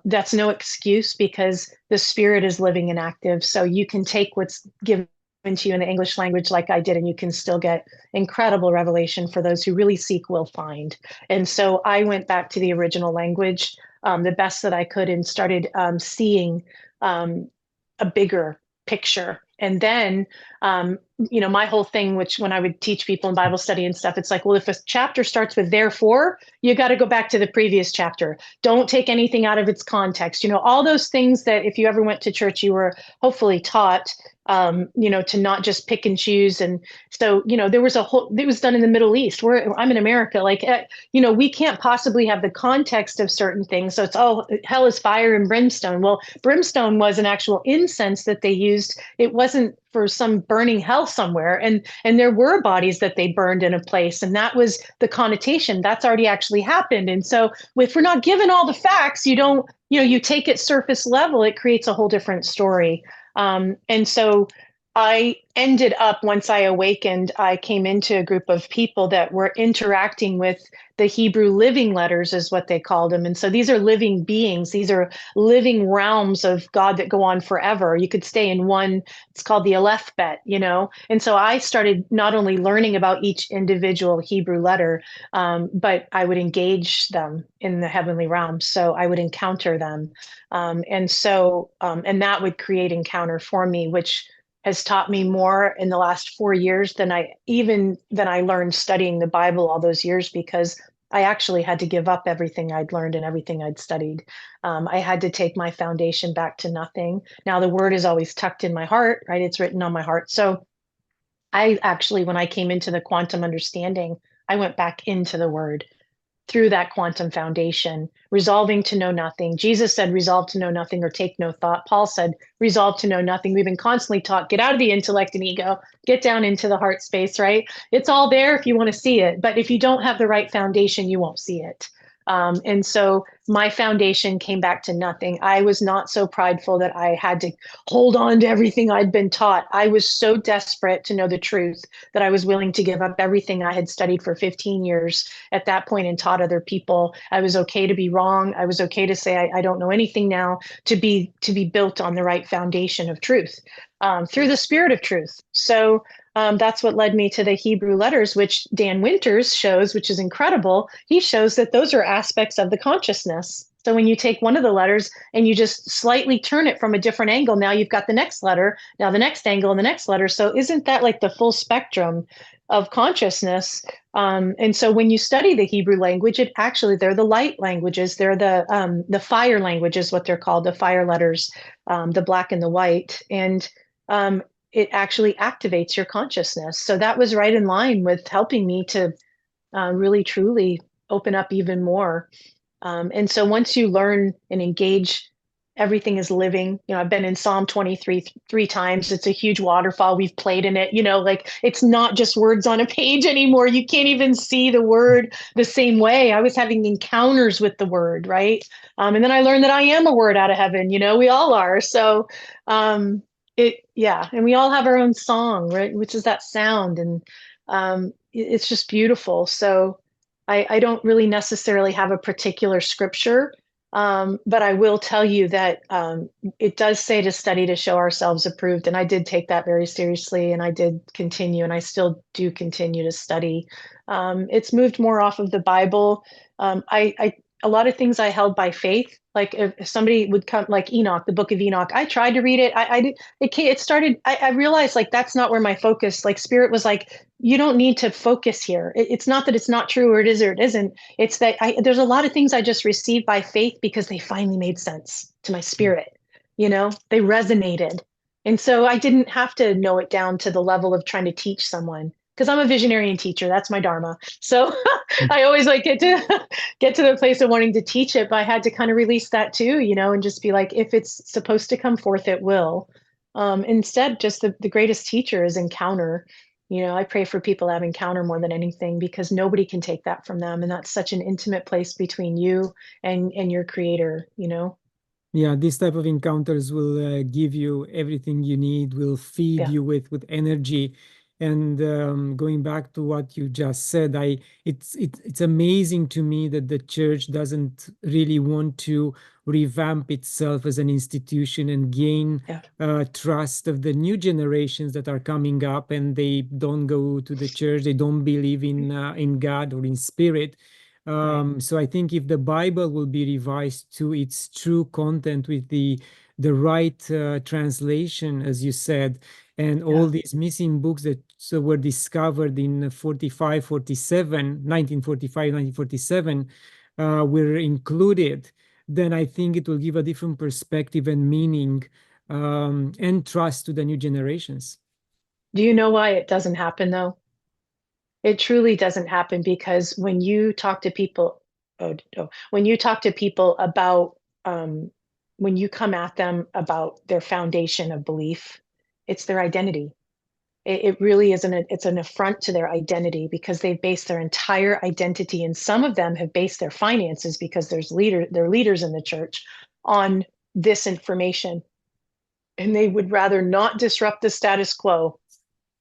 Speaker 1: that's no excuse, because the spirit is living and active. So you can take what's given to you in the English language like I did, and you can still get incredible revelation. For those who really seek will find. And so I went back to the original language the best that I could, and started seeing a bigger picture. And then, my whole thing, which when I would teach people in Bible study and stuff, it's like, well, if a chapter starts with therefore, you got to go back to the previous chapter. Don't take anything out of its context. All those things that if you ever went to church, you were hopefully taught, to not just pick and choose. And so, there was it was done in the Middle East, where I'm in America, like, we can't possibly have the context of certain things. So it's, oh, hell is fire and brimstone. Well, brimstone was an actual incense that they used. It wasn't for some burning hell somewhere. And there were bodies that they burned in a place. And that was the connotation. That's already actually happened. And so if we're not given all the facts, you don't, you take it surface level, it creates a whole different story. And so I ended up, once I awakened, I came into a group of people that were interacting with the Hebrew living letters, is what they called them. And so these are living beings. These are living realms of God that go on forever. You could stay in one, it's called the Aleph-Bet, And so I started not only learning about each individual Hebrew letter, but I would engage them in the heavenly realms. So I would encounter them. And that would create encounter for me, which has taught me more in the last 4 years than I learned studying the Bible all those years, because I actually had to give up everything I'd learned and everything I'd studied. I had to take my foundation back to nothing. Now the word is always tucked in my heart, right? It's written on my heart. So I actually, when I came into the quantum understanding, I went back into the word through that quantum foundation, resolving to know nothing. Jesus said, resolve to know nothing or take no thought. Paul said, resolve to know nothing. We've been constantly taught, get out of the intellect and ego, get down into the heart space, right? It's all there if you want to see it. But if you don't have the right foundation, you won't see it. And so my foundation came back to nothing. I was not so prideful that I had to hold on to everything I'd been taught. I was so desperate to know the truth that I was willing to give up everything I had studied for 15 years at that point and taught other people. I was okay to be wrong. I was okay to say, I don't know anything now, to be built on the right foundation of truth, through the spirit of truth. So that's what led me to the Hebrew letters, which Dan Winters shows, which is incredible. He shows that those are aspects of the consciousness. So when you take one of the letters and you just slightly turn it from a different angle, now you've got the next letter, now the next angle and the next letter. So isn't that like the full spectrum of consciousness? And so when you study the Hebrew language, it actually, they're the light languages. They're the fire languages, what they're called, the fire letters, the black and the white. And it actually activates your consciousness. So that was right in line with helping me to really, truly open up even more. And so once you learn and engage, everything is living. I've been in Psalm 23 three times. It's a huge waterfall. We've played in it, like it's not just words on a page anymore. You can't even see the word the same way. I was having encounters with the word, right? And then I learned that I am a word out of heaven, we all are. So and we all have our own song, right? Which is that sound. And it's just beautiful. So I don't really necessarily have a particular scripture, but I will tell you that it does say to study to show ourselves approved. And I did take that very seriously, and I did continue, and I still do continue to study. It's moved more off of the Bible. A lot of things I held by faith. Like if somebody would come, like Enoch, the book of Enoch, I tried to read it. It started, I realized like, that's not where my focus, like spirit was like, you don't need to focus here. It's not that it's not true or it is or it isn't. It's that there's a lot of things I just received by faith because they finally made sense to my spirit. They resonated. And so I didn't have to know it down to the level of trying to teach someone, because I'm a visionary and teacher. That's my dharma. So I always like get to the place of wanting to teach it, but I had to kind of release that too, and just be like, if it's supposed to come forth, it will. Instead, just the greatest teacher is encounter. I pray for people to have encounter more than anything, because nobody can take that from them. And that's such an intimate place between you and your creator,
Speaker 2: Yeah, this type of encounters will give you everything you need, will feed
Speaker 1: Yeah.
Speaker 2: you with energy. And going back to what you just said, it's amazing to me that the church doesn't really want to revamp itself as an institution and gain
Speaker 1: Yeah.
Speaker 2: trust of the new generations that are coming up, and they don't go to the church, they don't believe in God or in spirit. So I think if the Bible will be revised to its true content with the right translation, as you said, and all these missing books that were discovered in 1945, 1947, were included, then I think it will give a different perspective and meaning and trust to the new generations.
Speaker 1: Do you know why it doesn't happen though? It truly doesn't happen, because when you talk to people, when you talk to people about, when you come at them about their foundation of belief, it's their identity. It really isn't. It's an affront to their identity, because they've based their entire identity, and some of them have based their finances, because they're leaders in the church, on this information, and they would rather not disrupt the status quo.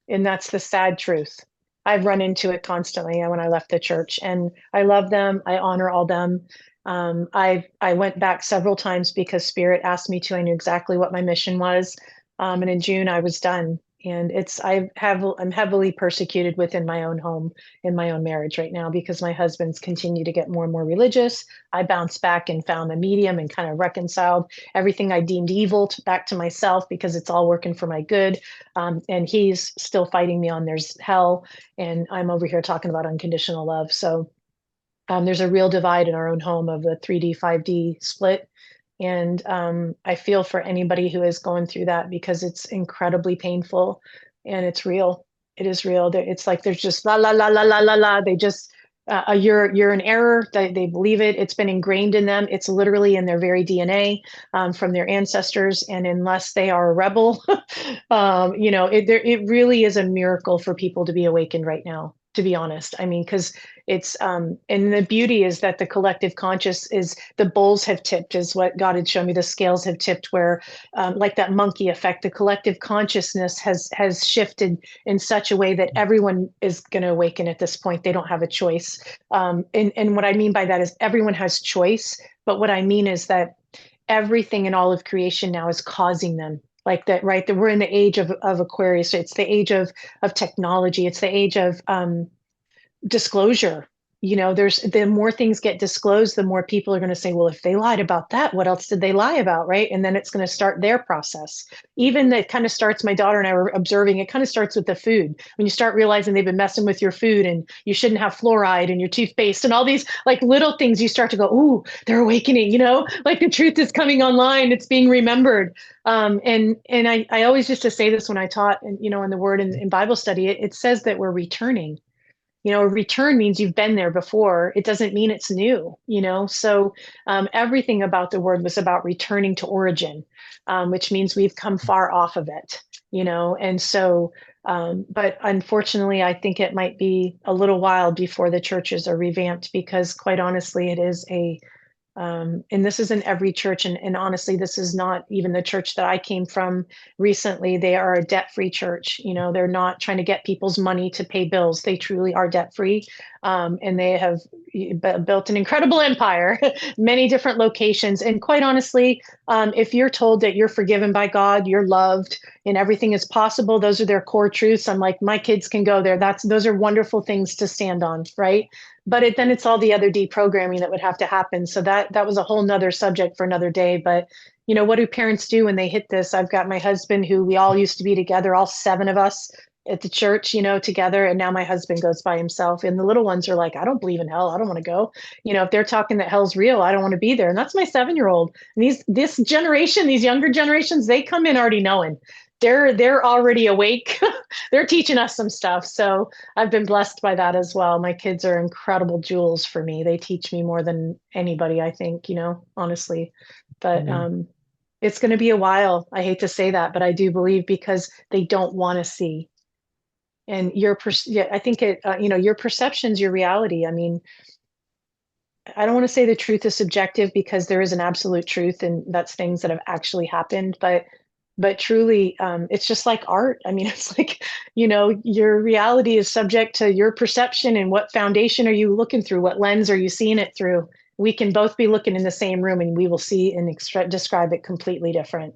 Speaker 1: And that's the sad truth. I've run into it constantly when I left the church, and I love them. I honor all them. I went back several times because Spirit asked me to. I knew exactly what my mission was, and in June I was done. And I'm heavily persecuted within my own home, in my own marriage right now, because my husband's continue to get more and more religious. I bounced back and found a medium and kind of reconciled everything I deemed evil back to myself, because it's all working for my good. And he's still fighting me on there's hell, and I'm over here talking about unconditional love. So there's a real divide in our own home of the 3D, 5D split. And I feel for anybody who is going through that, because it's incredibly painful, and it's real. It is real. It's like there's just la la la la la la la. They just you're in error. They believe it. It's been ingrained in them. It's literally in their very DNA, from their ancestors. And unless they are a rebel, it really is a miracle for people to be awakened right now, to be honest. I mean, because it's and the beauty is that the collective conscious is, the bowls have tipped, is what God had shown me. The scales have tipped, where like that monkey effect, the collective consciousness has shifted in such a way that everyone is going to awaken at this point. They don't have a choice. And what I mean by that is everyone has choice. But what I mean is that everything in all of creation now is causing them like that, right? That we're in the age of Aquarius. It's the age of technology. It's the age of disclosure. there's the more things get disclosed, the more people are going to say, well, if they lied about that, what else did they lie about, right? And then it's going to start their process. Even that kind of starts, my daughter and I were observing, it kind of starts with the food. When you start realizing they've been messing with your food and you shouldn't have fluoride in your toothpaste and all these like little things, you start to go, ooh, they're awakening, like the truth is coming online, it's being remembered. And I always used to say this when I taught, in the word in Bible study, it says that we're returning. A return means you've been there before. It doesn't mean it's new, So everything about the word was about returning to origin, which means we've come far off of it, And so, but unfortunately, I think it might be a little while before the churches are revamped because, quite honestly, it is and this is in every church. And honestly, this is not even the church that I came from recently. They are a debt-free church. They're not trying to get people's money to pay bills. They truly are debt-free. And they have built an incredible empire, many different locations. And quite honestly, if you're told that you're forgiven by God, you're loved, and everything is possible, those are their core truths. I'm like, my kids can go there. Those are wonderful things to stand on, right? But then it's all the other deprogramming that would have to happen. So that was a whole nother subject for another day. But what do parents do when they hit this? I've got my husband, who we all used to be together, all 7 of us at the church, together. And now my husband goes by himself. And the little ones are like, I don't believe in hell. I don't want to go. If they're talking that hell's real, I don't want to be there. And that's my 7-year-old. And this generation, these younger generations, they come in already knowing. They're already awake. They're teaching us some stuff. So I've been blessed by that as well. My kids are incredible jewels for me. They teach me more than anybody, I think, honestly. But it's going to be a while. I hate to say that, but I do believe because they don't want to see. And I think your perception's your reality. I mean, I don't want to say the truth is subjective because there is an absolute truth, and that's things that have actually happened. But truly, it's just like art. I mean, it's like, your reality is subject to your perception, and what foundation are you looking through? What lens are you seeing it through? We can both be looking in the same room and we will see and describe it completely different.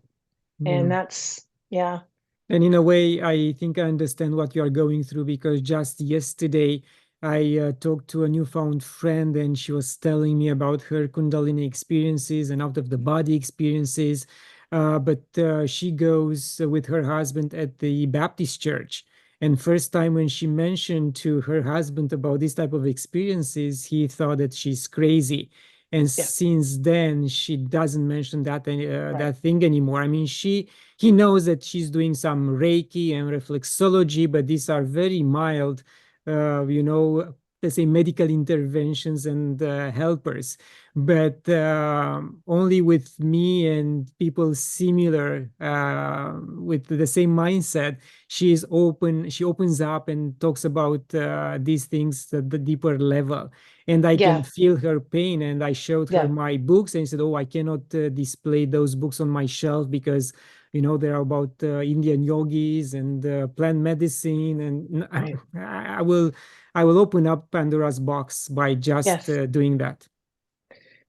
Speaker 1: And that's, yeah.
Speaker 2: And in a way, I think I understand what you are going through, because just yesterday I talked to a newfound friend, and she was telling me about her Kundalini experiences and out of the body experiences. But she goes with her husband at the Baptist church. And first time when she mentioned to her husband about this type of experiences, he thought that she's crazy. And since then, she doesn't mention that that thing anymore. I mean, he knows that she's doing some Reiki and reflexology, but these are very mild, let's say medical interventions and helpers. But only with me and people similar with the same mindset, she opens up and talks about these things at the deeper level. And I can feel her pain. And I showed her my books and said, oh, I cannot display those books on my shelf because they're about Indian yogis and plant medicine. And I will open up Pandora's box by just doing that.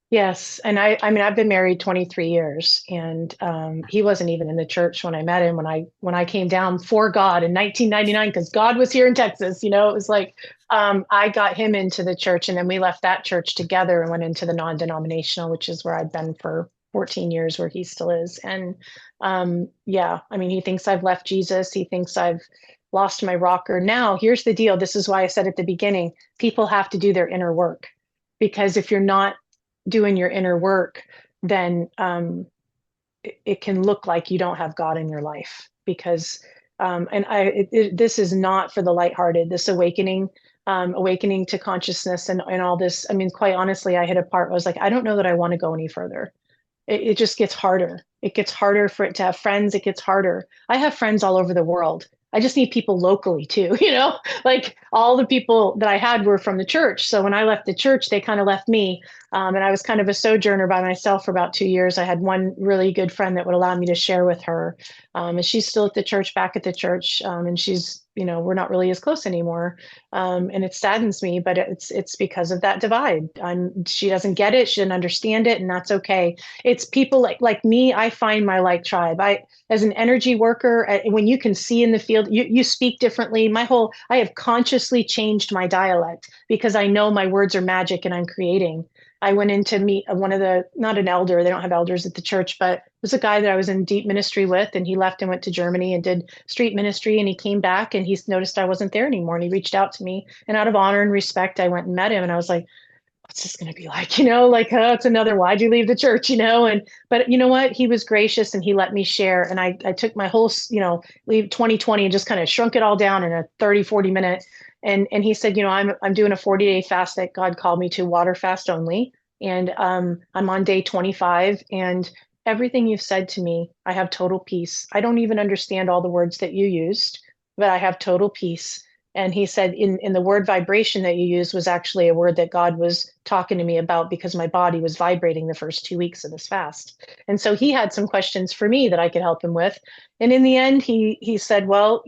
Speaker 1: Yes. And I mean, I've been married 23 years, and he wasn't even in the church when I met him, when I came down for God in 1999, because God was here in Texas. It was like, I got him into the church, and then we left that church together and went into the non-denominational, which is where I've been for 14 years, where he still is. And I mean, he thinks I've left Jesus. He thinks I've lost my rocker. Now, here's the deal. This is why I said at the beginning, people have to do their inner work, because if you're not doing your inner work, then it can look like you don't have God in your life. Because this is not for the lighthearted, this awakening to consciousness and all this. I mean, quite honestly, I hit a part where I was like, I don't know that I want to go any further. It just gets harder. It gets harder for it to have friends. It gets harder. I have friends all over the world. I just need people locally too, like all the people that I had were from the church. So when I left the church, they kind of left me. And I was kind of a sojourner by myself for about 2 years. I had one really good friend that would allow me to share with her. And she's still at the church, back at the church. And she's, we're not really as close anymore. And it saddens me, but it's because of that divide. She doesn't get it. She doesn't understand it. And that's okay. It's people like me. I find my like tribe. As an energy worker, when you can see in the field, you speak differently. I have consciously changed my dialect. because I know my words are magic and I'm creating. I went in to meet one of the, not an elder, they don't have elders at the church, but it was a guy that I was in deep ministry with, and he left and went to Germany and did street ministry, and he came back and he noticed I wasn't there anymore, and he reached out to me, and out of honor and respect, I went and met him, and I was like, what's this going to be like? Like, oh, it's another, why'd you leave the church? But you know what? He was gracious and he let me share. And I took my whole, leave 2020 and just kind of shrunk it all down in a 30-40 minute. And he said, I'm doing a 40-day fast that God called me to, water fast only. And I'm on day 25, and everything you've said to me, I have total peace. I don't even understand all the words that you used, but I have total peace. And he said, in the word vibration that you used was actually a word that God was talking to me about, because my body was vibrating the first 2 weeks of this fast. And so he had some questions for me that I could help him with. And in the end, he said, well,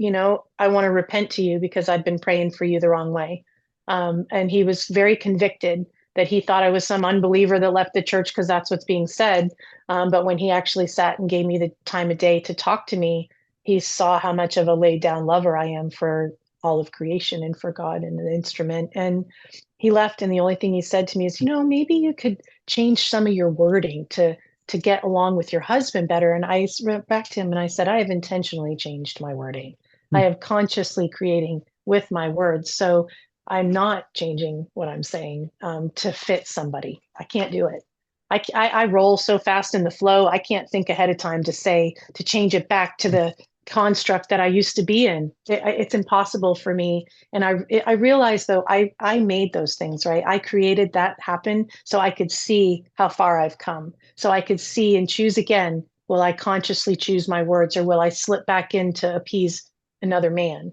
Speaker 1: I want to repent to you because I've been praying for you the wrong way. And he was very convicted that he thought I was some unbeliever that left the church because that's what's being said. But when he actually sat and gave me the time of day to talk to me, he saw how much of a laid down lover I am for all of creation and for God and the instrument. And he left, and the only thing he said to me is, maybe you could change some of your wording to get along with your husband better. And I went back to him and I said, I have intentionally changed my wording. I have consciously creating with my words. So I'm not changing what I'm saying to fit somebody. I can't do it. I roll so fast in the flow. I can't think ahead of time to change it back to the construct that I used to be in. It's impossible for me. And I realized, though, I made those things, right? I created that happen so I could see how far I've come. So I could see and choose again. Will I consciously choose my words, or will I slip back in to appease another man?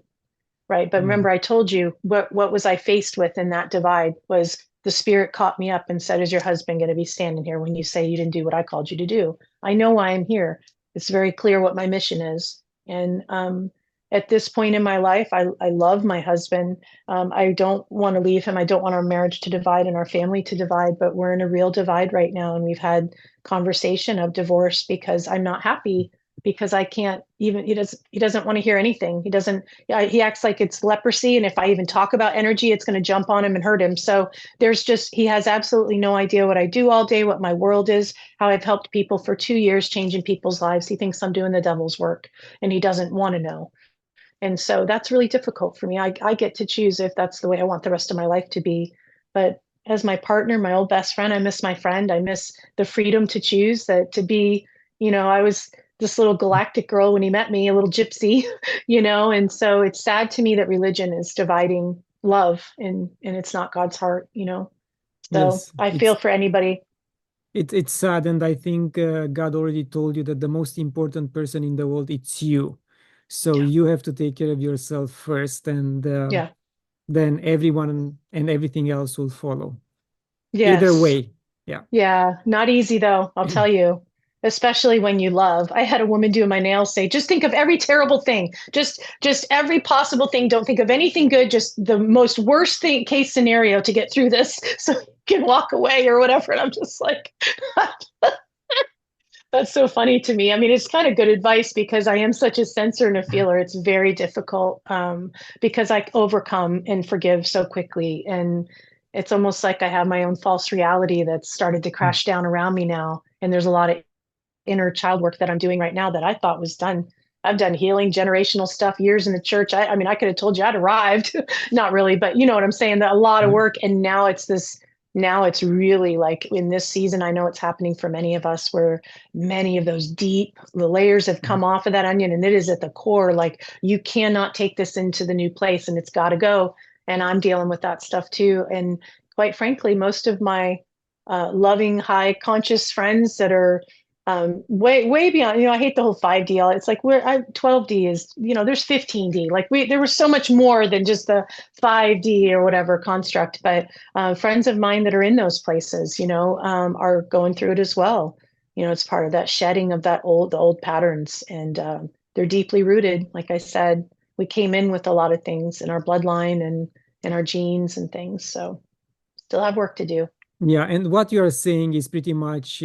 Speaker 1: Right. But remember, I told you what was I faced with in that divide was the spirit caught me up and said, is your husband going to be standing here when you say you didn't do what I called you to do? I know why I'm here. It's very clear what my mission is. And at this point in my life, I love my husband. I don't want to leave him. I don't want our marriage to divide and our family to divide, but we're in a real divide right now. And we've had conversation of divorce because I'm not happy, because I can't even, he doesn't want to hear anything. He acts like it's leprosy. And if I even talk about energy, it's going to jump on him and hurt him. So he has absolutely no idea what I do all day, what my world is, how I've helped people for 2 years, changing people's lives. He thinks I'm doing the devil's work, and he doesn't want to know. And so that's really difficult for me. I get to choose if that's the way I want the rest of my life to be. But as my partner, my old best friend, I miss my friend. I miss the freedom to choose, that to be, I was this little galactic girl when he met me, a little gypsy, and so it's sad to me that religion is dividing love, and it's not God's heart, So
Speaker 2: Yes,
Speaker 1: I feel for anybody.
Speaker 2: It's sad, and I think God already told you that the most important person in the world, it's you. So you have to take care of yourself first, and
Speaker 1: Yeah.
Speaker 2: then everyone and everything else will follow.
Speaker 1: Yes.
Speaker 2: Either way, yeah.
Speaker 1: Yeah, not easy though, I'll tell you. Especially when you love. I had a woman do my nails say, just think of every terrible thing. Just every possible thing. Don't think of anything good, just the most worst case scenario to get through this so you can walk away or whatever. And I'm just like, that's so funny to me. I mean, it's kind of good advice because I am such a sensor and a feeler. It's very difficult because I overcome and forgive so quickly. And it's almost like I have my own false reality that's started to crash down around me now. And there's a lot of inner child work that I'm doing right now that I thought was done. I've done healing, generational stuff, years in the church. I mean, I could have told you I'd arrived, not really, but you know what I'm saying? That a lot of work. And now it's really like in this season, I know it's happening for many of us, where many of those the layers have come off of that onion, and it is at the core. Like, you cannot take this into the new place, and it's got to go. And I'm dealing with that stuff too. And quite frankly, most of my loving, high conscious friends that are way beyond, I hate the whole 5D. It's like 12D is, there's 15D. Like there was so much more than just the 5D or whatever construct. But friends of mine that are in those places, are going through it as well. It's part of that shedding of the old patterns, and they're deeply rooted. Like I said, we came in with a lot of things in our bloodline and in our genes and things. So still have work to do.
Speaker 2: Yeah, and what you're saying is pretty much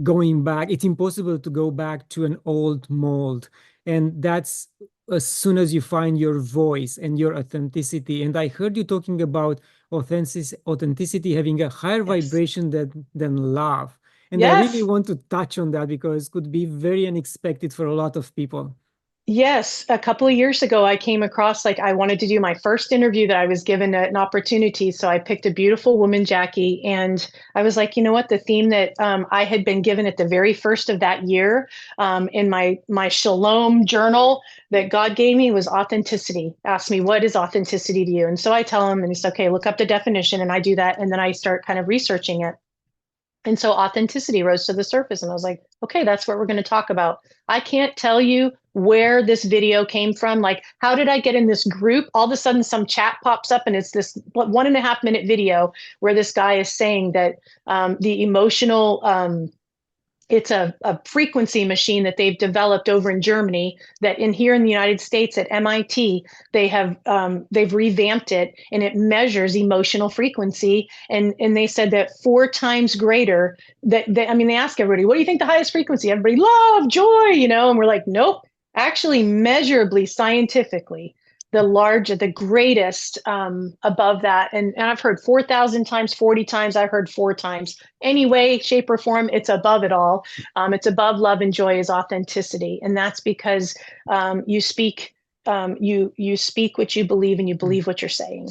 Speaker 2: going back. It's impossible to go back to an old mold, and that's as soon as you find your voice and your authenticity. And I heard you talking about authenticity having a higher vibration than love. And I
Speaker 1: Yes.
Speaker 2: really want to touch on that because it could be very unexpected for a lot of people.
Speaker 1: Yes, a couple of years ago, I came across, like, I wanted to do my first interview that I was given an opportunity. So I picked a beautiful woman, Jackie, and I was like, you know what? The theme that I had been given at the very first of that year in my Shalom journal that God gave me was authenticity. Asked me, what is authenticity to you? And so I tell him, and he's okay, look up the definition. And I do that. And then I start kind of researching it. And so authenticity rose to the surface. And I was like, okay, that's what we're going to talk about. I can't tell you where this video came from. Like, how did I get in this group? All of a sudden, some chat pops up and it's this 1.5 minute video where this guy is saying that the emotional, it's a frequency machine that they've developed over in Germany that here in the United States at MIT, they've revamped it and it measures emotional frequency. And they said that 4 times greater I mean, they ask everybody, what do you think the highest frequency? Everybody, love, joy, and we're like, nope, actually measurably, scientifically, the greatest above that. And I've heard 4,000 times, 40 times. I've heard 4 times. Any way, shape, or form, it's above it all. It's above love and joy is authenticity. And that's because you speak you speak what you believe and you believe what you're saying.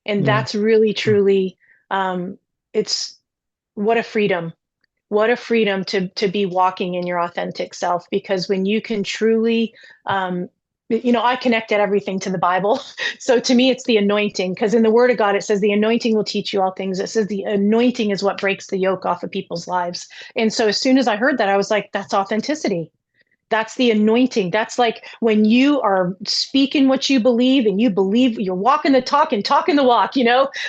Speaker 1: And that's really, truly, it's what a freedom. What a freedom to be walking in your authentic self, because when you can truly, I connected everything to the Bible. So to me, it's the anointing, because in the Word of God, it says the anointing will teach you all things. It says the anointing is what breaks the yoke off of people's lives. And so as soon as I heard that, I was like, that's authenticity. That's the anointing. That's like when you are speaking what you believe and you believe you're walking the talk and talking the walk,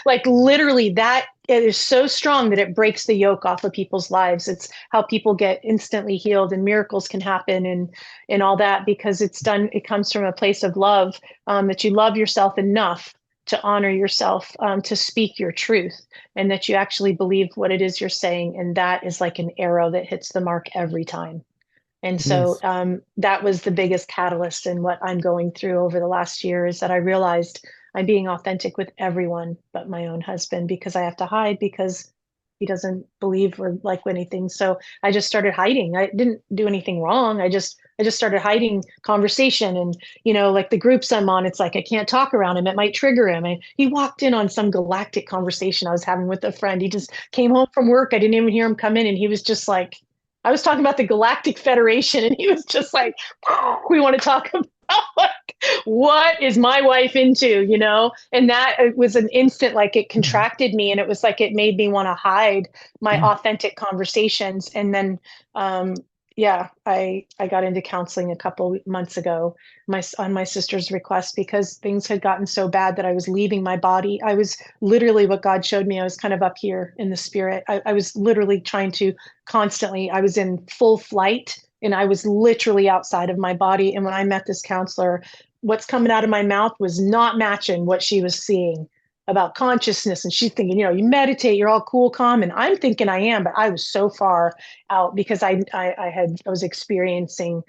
Speaker 1: like literally that it is so strong that it breaks the yoke off of people's lives. It's how people get instantly healed and miracles can happen and all that, because it comes from a place of love, that you love yourself enough to honor yourself, to speak your truth, and that you actually believe what it is you're saying. And that is like an arrow that hits the mark every time. And so that was the biggest catalyst in what I'm going through over the last year, is that I realized I'm being authentic with everyone but my own husband, because I have to hide because he doesn't believe or like anything. So I just started hiding. I didn't do anything wrong. I just started hiding conversation. And, like the groups I'm on, it's like, I can't talk around him. It might trigger him. And he walked in on some galactic conversation I was having with a friend. He just came home from work. I didn't even hear him come in. And he was just like, I was talking about the Galactic Federation, and he was just like, we want to talk about like, what is my wife into, And that it was an instant, like it contracted me, and it was like it made me want to hide my authentic conversations. And then, I got into counseling a couple months ago, on my sister's request, because things had gotten so bad that I was leaving my body. I was literally, what God showed me, I was kind of up here in the spirit. I was literally trying to constantly, I was in full flight and I was literally outside of my body. And when I met this counselor, what's coming out of my mouth was not matching what she was seeing about consciousness. And she's thinking, you meditate, you're all cool, calm. And I'm thinking I am, but I was so far out because I was experiencing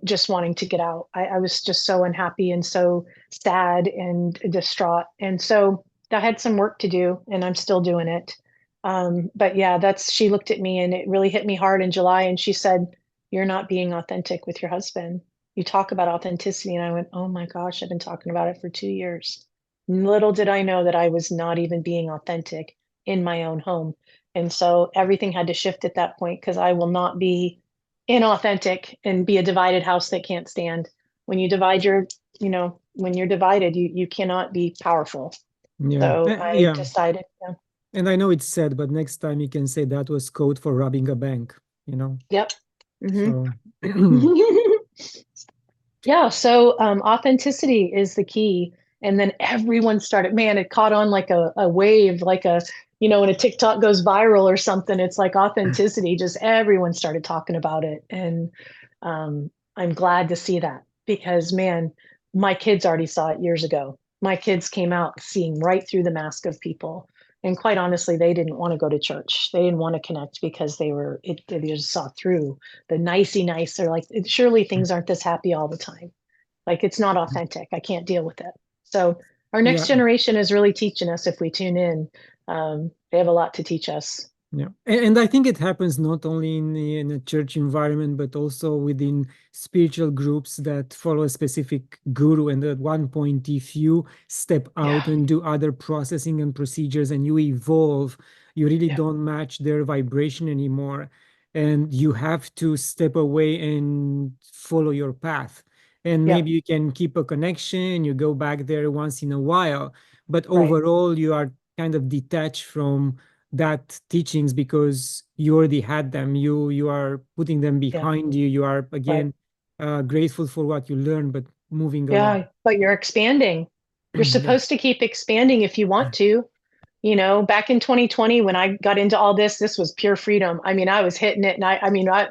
Speaker 1: just wanting to get out. I was just so unhappy and so sad and distraught. And so I had some work to do, and I'm still doing it. But yeah, she looked at me and it really hit me hard in July. And she said, you're not being authentic with your husband. You talk about authenticity. And I went, oh my gosh, I've been talking about it for 2 years. Little did I know that I was not even being authentic in my own home. And so everything had to shift at that point, because I will not be inauthentic and be a divided house that can't stand. When you divide when you're divided, you cannot be powerful. So I decided,
Speaker 2: And I know it's sad, but next time you can say that was code for robbing a bank,
Speaker 1: Yep.
Speaker 2: So
Speaker 1: yeah. So authenticity is the key. And then everyone started, man, it caught on like a wave, like when a TikTok goes viral or something, it's like authenticity, just everyone started talking about it. And I'm glad to see that, because man, my kids already saw it years ago. My kids came out seeing right through the mask of people. And quite honestly, they didn't want to go to church. They didn't want to connect because they just saw through the nicey nice. They're like, surely things aren't this happy all the time. Like, it's not authentic. I can't deal with it. So Our next
Speaker 2: Yeah.
Speaker 1: generation is really teaching us if we tune in. They have a lot to teach us.
Speaker 2: Yeah, and I think it happens not only in a church environment, but also within spiritual groups that follow a specific guru. And at one point, if you step out
Speaker 1: Yeah.
Speaker 2: and do other processing and procedures and you evolve, you really
Speaker 1: Yeah.
Speaker 2: don't match their vibration anymore. And you have to step away and follow your path. And
Speaker 1: Yeah.
Speaker 2: maybe you can keep a connection, you go back there once in a while, but
Speaker 1: Right.
Speaker 2: overall, you are kind of detached from that teachings because you already had them. You are putting them
Speaker 1: Yeah.
Speaker 2: behind you. You are
Speaker 1: Right.
Speaker 2: again grateful for what you learned, but moving along.
Speaker 1: Yeah. But you're expanding. You're
Speaker 2: Yeah.
Speaker 1: supposed to keep expanding if you want to. You know, back in 2020, when I got into all this was pure freedom. I mean, I was hitting it, and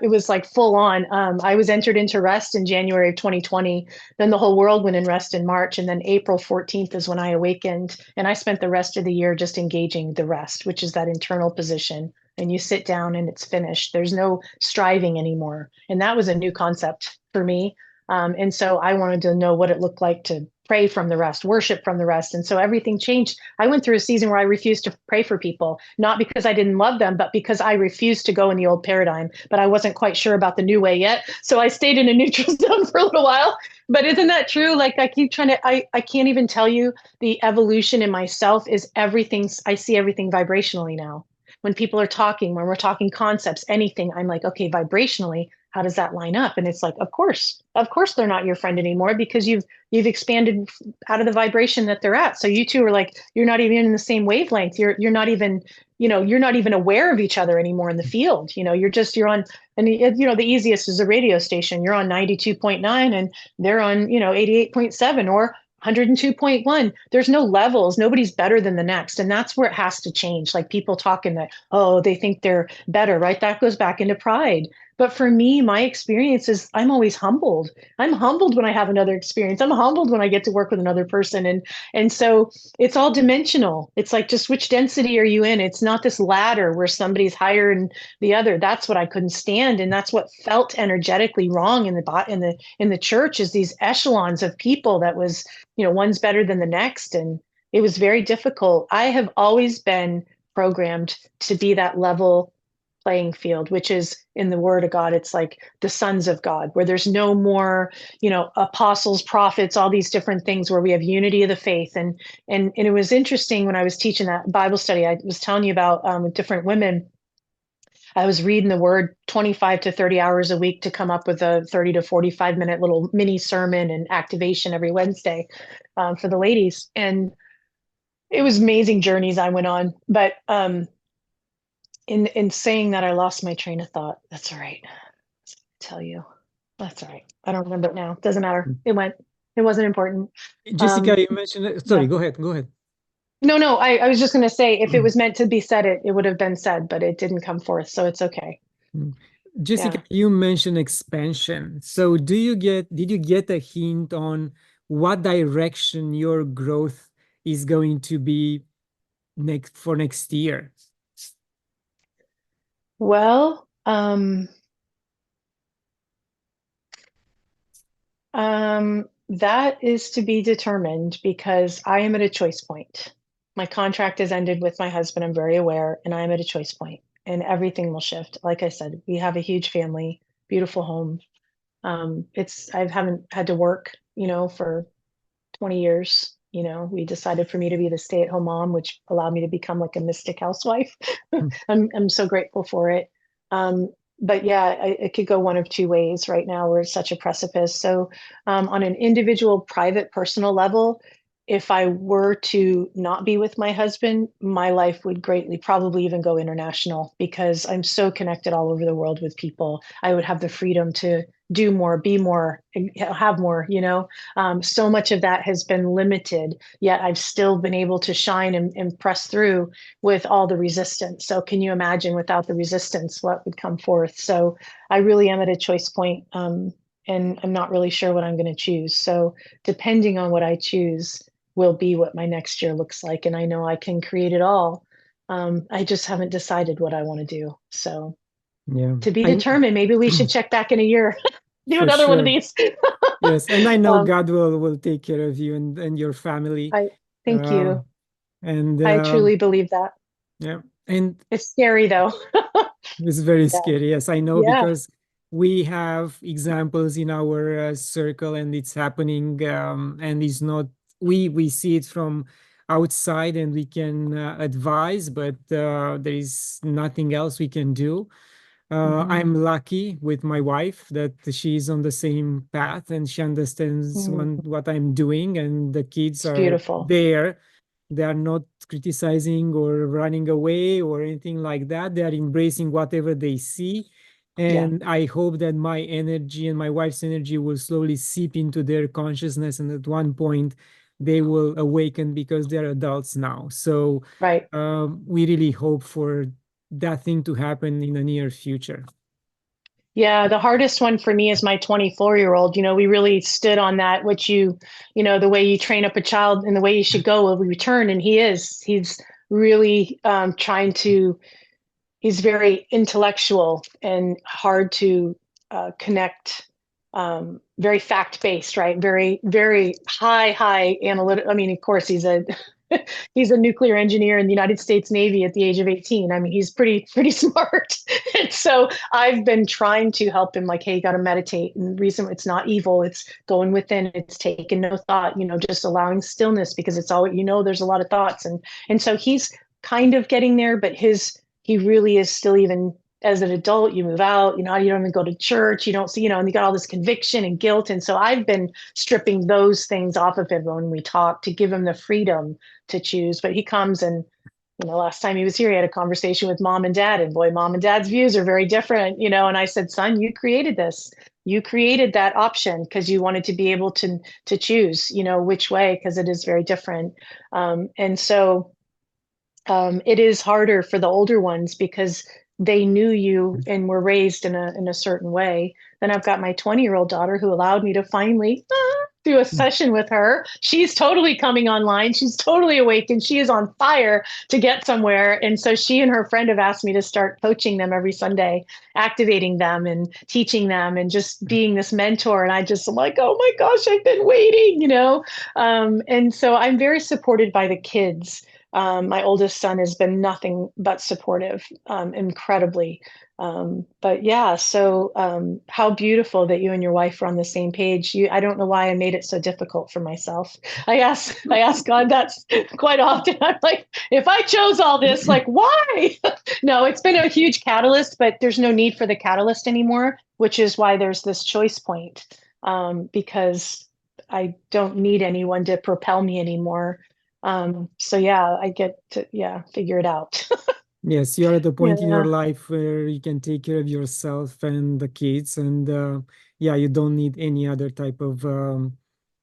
Speaker 1: it was like full on. I was entered into rest in January of 2020. Then the whole world went in rest in March, and then April 14th is when I awakened. And I spent the rest of the year just engaging the rest, which is that internal position. And you sit down, and it's finished. There's no striving anymore, and that was a new concept for me. And so I wanted to know what it looked like to pray from the rest, worship from the rest. And so everything changed. I went through a season where I refused to pray for people, not because I didn't love them, but because I refused to go in the old paradigm. But I wasn't quite sure about the new way yet. So I stayed in a neutral zone for a little while. But isn't that true? Like I keep trying to, I can't even tell you the evolution in myself is everything. I see everything vibrationally now. When people are talking, when we're talking concepts, anything, I'm like, okay, vibrationally, how does that line up? And it's like, of course, they're not your friend anymore because you've expanded out of the vibration that they're at. So you two are like, you're not even in the same wavelength. You're not even, you're not even aware of each other anymore in the field. You're on, and the easiest is a radio station. You're on 92.9 and they're on, 88.7 or 102.1. There's no levels. Nobody's better than the next. And that's where it has to change. Like people talking that, oh, they think they're better, right? That goes back into pride. But for me, my experience is I'm always humbled. I'm humbled when I have another experience. I'm humbled when I get to work with another person. And so it's all dimensional. It's like just which density are you in? It's not this ladder where somebody's higher than the other. That's what I couldn't stand. And that's what felt energetically wrong in the church is these echelons of people that was, one's better than the next. And it was very difficult. I have always been programmed to be that level playing field, which is in the word of God, it's like the sons of God, where there's no more, apostles, prophets, all these different things where we have unity of the faith. And it was interesting when I was teaching that Bible study, I was telling you about with different women. I was reading the word 25 to 30 hours a week to come up with a 30 to 45-minute little mini sermon and activation every Wednesday for the ladies. And it was amazing journeys I went on. But in saying that, I lost my train of thought. That's all right. I'll tell you. That's all right. I don't remember it now. Doesn't matter. It wasn't important.
Speaker 2: Jessica, you mentioned
Speaker 1: Yeah.
Speaker 2: sorry, go ahead. Go ahead.
Speaker 1: No. I was just going to say, if it was meant to be said, it would have been said, but it didn't come forth. So it's okay.
Speaker 2: Jessica,
Speaker 1: Yeah.
Speaker 2: you mentioned expansion. So did you get a hint on what direction your growth is going to be next year?
Speaker 1: Well, that is to be determined because I am at a choice point. My contract has ended with my husband. I'm very aware, and I am at a choice point, and everything will shift. Like I said, we have a huge family, beautiful home. I haven't had to work, for 20 years. We decided for me to be the stay-at-home mom, which allowed me to become like a mystic housewife. I'm so grateful for it. Um, but yeah, it could go one of two ways right now. We're at such a precipice. So on an individual, private, personal level, if I were to not be with my husband, my life would greatly, probably even go international because I'm so connected all over the world with people. I would have the freedom to do more, be more, have more, so much of that has been limited, yet I've still been able to shine and press through with all the resistance. So can you imagine without the resistance, what would come forth? So I really am at a choice point, and I'm not really sure what I'm going to choose. So depending on what I choose will be what my next year looks like. And I know I can create it all. I just haven't decided what I want to do. So
Speaker 2: Yeah,
Speaker 1: to be determined, maybe we should check back in a year, do
Speaker 2: for
Speaker 1: another one of
Speaker 2: sure.
Speaker 1: these.
Speaker 2: Yes, and I know God will take care of you and your family.
Speaker 1: Thank you.
Speaker 2: And
Speaker 1: I truly believe that.
Speaker 2: yeah, and
Speaker 1: It's scary though.
Speaker 2: it's very
Speaker 1: Yeah.
Speaker 2: scary. Yes, I know,
Speaker 1: Yeah.
Speaker 2: because we have examples in our circle, and it's happening, and it's not. We see it from outside, and we can advise, but there is nothing else we can do.
Speaker 1: Mhm.
Speaker 2: I'm lucky with my wife that she's on the same path, and she understands
Speaker 1: Mm.
Speaker 2: what I'm doing, and the kids
Speaker 1: It's
Speaker 2: are
Speaker 1: beautiful.
Speaker 2: there. They are not criticizing or running away or anything like that. They are embracing whatever they see.
Speaker 1: Yeah.
Speaker 2: And I hope that my energy and my wife's energy will slowly seep into their consciousness. And at one point, they will awaken, because they're adults now. So
Speaker 1: Right.
Speaker 2: we really hope for that thing to happen in the near future.
Speaker 1: Yeah, the hardest one for me is my 24-year-old. We really stood on that, which the way you train up a child and the way you should go will return. And he's really trying to, he's very intellectual and hard to connect, very fact-based, right? Very, very high analytic. I mean, of course, he's a nuclear engineer in the United States Navy at the age of 18. I mean, he's pretty smart. And so I've been trying to help him, like, hey, you got to meditate. And the reason it's not evil, it's going within, it's taking no thought, just allowing stillness, because it's all, there's a lot of thoughts. And so he's kind of getting there, but he really is still, even as an adult, you move out, you don't even go to church, you don't see, and you got all this conviction and guilt. And so I've been stripping those things off of him when we talk, to give him the freedom to choose. But he comes, and last time he was here, he had a conversation with mom and dad, and boy, mom and dad's views are very different. And I said, son, you created this. You created that option because you wanted to be able to choose, which way, because it is very different. And so it is harder for the older ones because they knew you and were raised in a certain way. Then I've got my 20-year-old daughter who allowed me to finally do a session with her. She's totally coming online. She's totally awake, and she is on fire to get somewhere. And so she and her friend have asked me to start coaching them every Sunday, activating them and teaching them and just being this mentor. And I just am like, oh my gosh, I've been waiting. And so I'm very supported by the kids. My oldest son has been nothing but supportive, incredibly. But yeah, so how beautiful that you and your wife are on the same page. I don't know why I made it so difficult for myself. I ask God that quite often. I'm like, if I chose all this, like, why? No, it's been a huge catalyst, but there's no need for the catalyst anymore, which is why there's this choice point, because I don't need anyone to propel me anymore. So yeah, I get to, figure it out.
Speaker 2: Yes, you're at the point in your
Speaker 1: Yeah.
Speaker 2: life where you can take care of yourself and the kids, and yeah, you don't need any other type of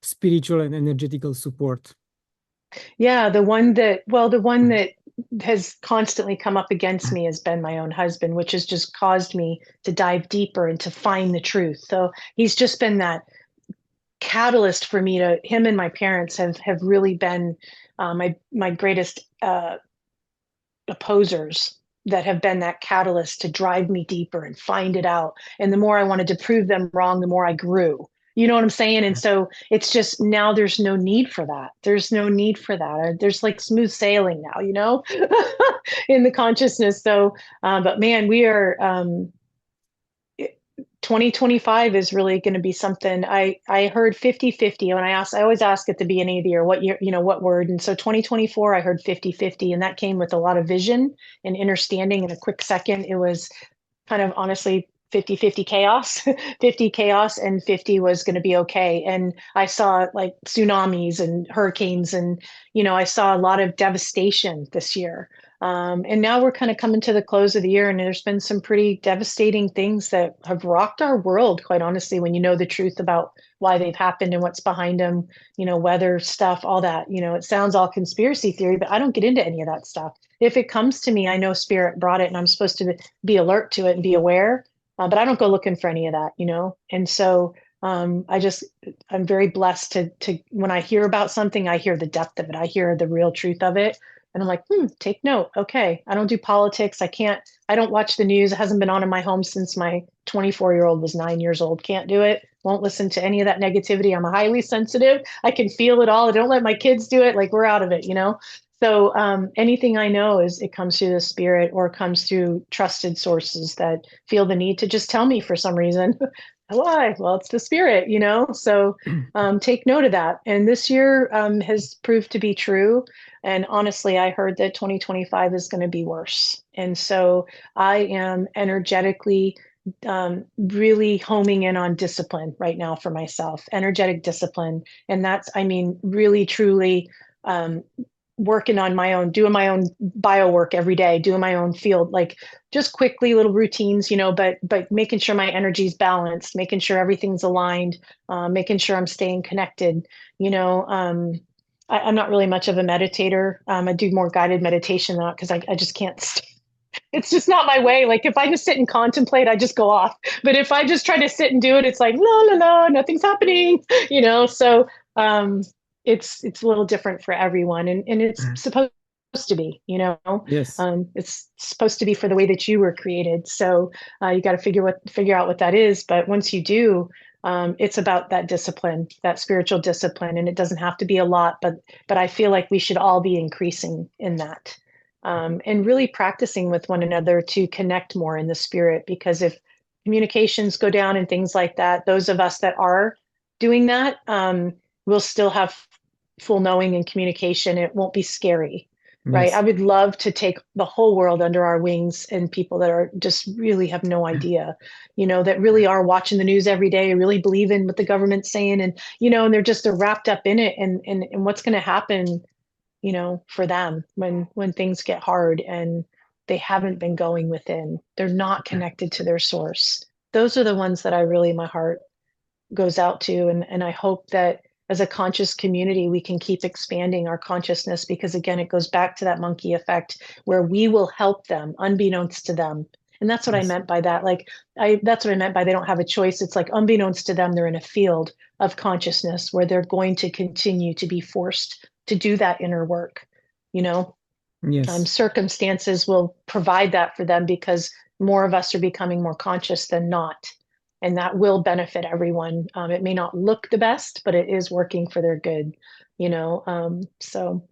Speaker 2: spiritual and energetical support.
Speaker 1: Yeah, the one that has constantly come up against me has been my own husband, which has just caused me to dive deeper and to find the truth. So he's just been that catalyst for me. Him and my parents have really been my greatest opposers, that have been that catalyst to drive me deeper and find it out. And the more I wanted to prove them wrong, the more I grew. You know what I'm saying? And so it's just, now there's no need for that. There's no need for that. There's like smooth sailing now, in the consciousness. So, but man, we are, 2025 is really going to be something. I heard 50-50 when I always ask at the beginning of the year, what year, what word. And so 2024, I heard 50-50, and that came with a lot of vision and understanding in a quick second. It was kind of honestly 50-50 chaos, 50 chaos, and 50 was going to be okay. And I saw like tsunamis and hurricanes, and, I saw a lot of devastation this year. And now we're kind of coming to the close of the year, and there's been some pretty devastating things that have rocked our world, quite honestly, when you know the truth about why they've happened and what's behind them, weather stuff, all that. It sounds all conspiracy theory, but I don't get into any of that stuff. If it comes to me, I know spirit brought it, and I'm supposed to be alert to it and be aware, but I don't go looking for any of that, And so I'm very blessed to when I hear about something, I hear the depth of it. I hear the real truth of it. And I'm like, take note. Okay. I don't do politics. I don't watch the news. It hasn't been on in my home since my 24-year-old was 9 years old. Can't do it. Won't listen to any of that negativity. I'm highly sensitive. I can feel it all. I don't let my kids do it. Like, we're out of it, you know? So anything I know is it comes through the spirit or comes through trusted sources that feel the need to just tell me for some reason. Why? Well, it's the spirit, you know? So take note of that. And this year has proved to be true. And honestly, I heard that 2025 is going to be worse. And so I am energetically really homing in on discipline right now for myself, energetic discipline. And that's, I mean, really, truly working on my own, doing my own bio work every day, doing my own field, like just quickly little routines, you know, but making sure my energy is balanced, making sure everything's aligned, making sure I'm staying connected, you know. I'm not really much of a meditator. I do more guided meditation because I just can't it's just not my way. Like if I just sit and contemplate, I just go off. But if I just try to sit and do it, it's like, no, nothing's happening, you know? So it's a little different for everyone. And it's supposed to be, you know,
Speaker 2: Yes.
Speaker 1: it's supposed to be for the way that you were created. So you got to figure out what that is. But once you do, it's about that discipline, that spiritual discipline. And it doesn't have to be a lot, but I feel like we should all be increasing in that. And really practicing with one another to connect more in the spirit. Because if communications go down and things like that, those of us that are doing that will still have full knowing and communication. It won't be scary, right? I
Speaker 2: Yes.
Speaker 1: would love to take the whole world under our wings and people that are just really have no idea, you know, that really are watching the news every day, really believe in what the government's saying, and you know, and they're wrapped up in it, and what's going to happen, you know, for them when things get hard and they haven't been going within, they're not connected to their source. Those are the ones that I really, my heart goes out to. And I hope that as a conscious community, we can keep expanding our consciousness, because again, it goes back to that monkey effect where we will help them unbeknownst to them. And that's what I
Speaker 2: Yes.
Speaker 1: meant by that. Like, that's what I meant by they don't have a choice. It's like unbeknownst to them, they're in a field of consciousness where they're going to continue to be forced to do that inner work, you know.
Speaker 2: Yes.
Speaker 1: Circumstances will provide that for them because more of us are becoming more conscious than not. And that will benefit everyone. It may not look the best, but it is working for their good, you know. So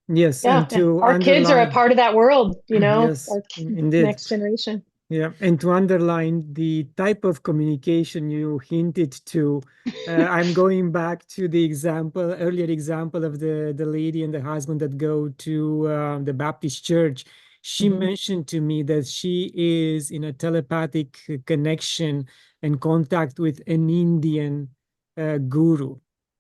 Speaker 2: Yes.
Speaker 1: yeah,
Speaker 2: And to
Speaker 1: our kids are a
Speaker 2: underline,
Speaker 1: part of that world, you know,
Speaker 2: yes,
Speaker 1: our
Speaker 2: indeed.
Speaker 1: next generation.
Speaker 2: Yeah, and to underline the type of communication you hinted to, I'm going back to the earlier example of the lady and the husband that go to the Baptist church. She
Speaker 1: Mhm.
Speaker 2: mentioned to me that she is in a telepathic connection and contact with an Indian guru.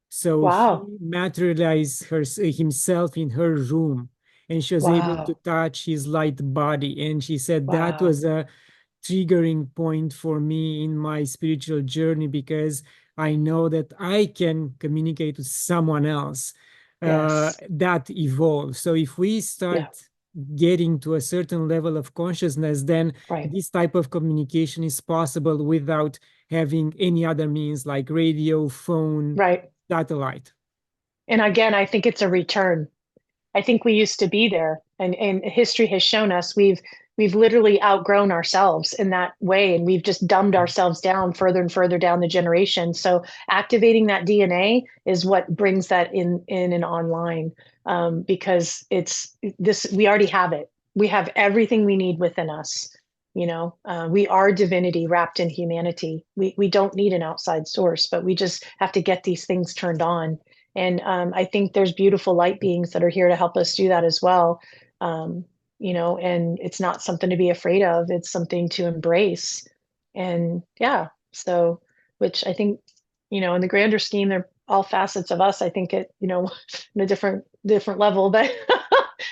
Speaker 2: So he
Speaker 1: Wow.
Speaker 2: materialized himself in her room, and she was able to
Speaker 1: Wow.
Speaker 2: touch his light body. And she said that
Speaker 1: Wow.
Speaker 2: was a triggering point for me in my spiritual journey, because I know that I can communicate with someone else
Speaker 1: Yes.
Speaker 2: that evolves. So if we
Speaker 1: Yeah.
Speaker 2: start getting to a certain level of consciousness, then
Speaker 1: Right.
Speaker 2: this type of communication is possible without having any other means like radio, phone,
Speaker 1: Right.
Speaker 2: satellite.
Speaker 1: And again, I think it's a return. I think we used to be there, and history has shown us we've literally outgrown ourselves in that way, and we've just dumbed ourselves down further and further down the generation. So activating that DNA is what brings that in and online, because it's this, we already have it. We have everything we need within us. You know, we are divinity wrapped in humanity. We don't need an outside source, but we just have to get these things turned on. And I think there's beautiful light beings that are here to help us do that as well. Um, you know, and it's not something to be afraid of. It's something to embrace. And yeah, so, which I think, you know, in the grander scheme, they're all facets of us. I think it, you know, in a different level, but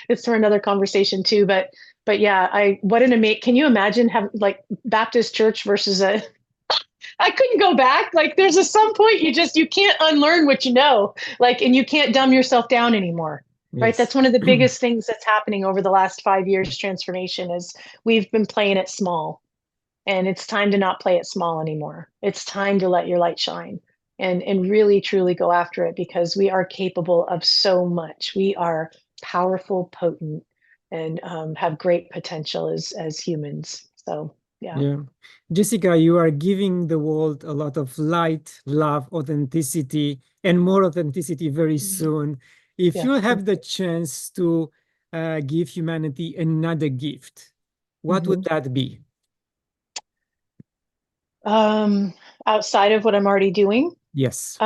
Speaker 1: it's for another conversation too. But yeah, what an amazing, can you imagine have like Baptist church versus a, I couldn't go back. Like there's some point you can't unlearn what you know. Like, and you can't dumb yourself down anymore. Right.
Speaker 2: Yes.
Speaker 1: That's one of the biggest things that's happening over the last 5 years transformation is we've been playing it small, and it's time to not play it small anymore. It's time to let your light shine and really truly go after it, because we are capable of so much. We are powerful, potent, and have great potential as humans. So yeah.
Speaker 2: Yeah. Jessica, you are giving the world a lot of light, love, authenticity, and more authenticity very soon. If
Speaker 1: Yeah.
Speaker 2: you have the chance to give humanity another gift, what would that be?
Speaker 1: Outside of what I'm already doing,
Speaker 2: Yes.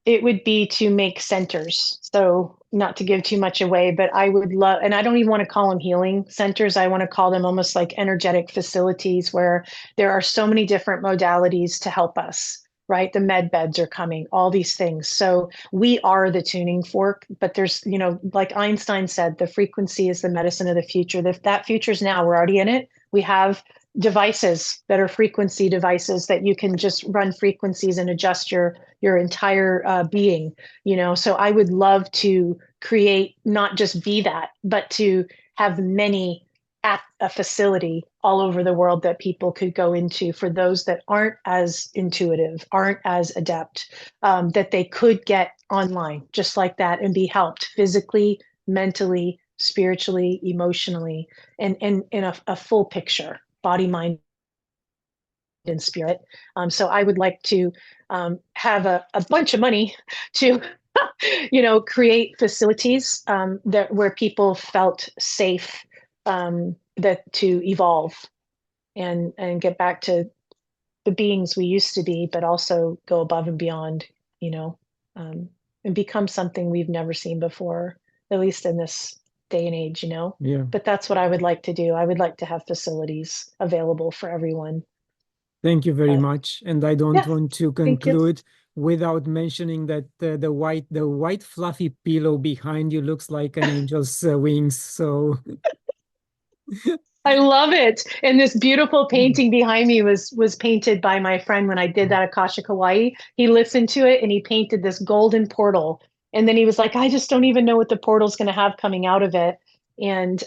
Speaker 1: it would be to make centers. So not to give too much away, but I would love, and I don't even want to call them healing centers. I want to call them almost like energetic facilities where there are so many different modalities to help us, right? The med beds are coming, all these things. So we are the tuning fork, but there's, you know, like Einstein said, the frequency is the medicine of the future. If that future's now, we're already in it. We have devices that are frequency devices that you can just run frequencies and adjust your entire being, you know. So I would love to create, not just be that, but to have many at a facility all over the world that people could go into for those that aren't as intuitive, aren't as adept, that they could get online just like that and be helped physically, mentally, spiritually, emotionally, and in a full picture, body, mind, and spirit. So I would like to have a bunch of money to, you know, create facilities that where people felt safe, that to evolve and get back to the beings we used to be, but also go above and beyond, you know, and become something we've never seen before, at least in this day and age, you know.
Speaker 2: Yeah.
Speaker 1: But that's what I would like to do. I would like to have facilities available for everyone.
Speaker 2: Thank you very much. And I don't
Speaker 1: Yeah,
Speaker 2: want to
Speaker 1: thank you.
Speaker 2: conclude without mentioning that the white fluffy pillow behind you looks like an angel's wings. So
Speaker 1: I love it. And this beautiful painting behind me was painted by my friend when I did that Akashic Hawaii. He listened to it and he painted this golden portal. And then he was like, I just don't even know what the portal's going to have coming out of it. And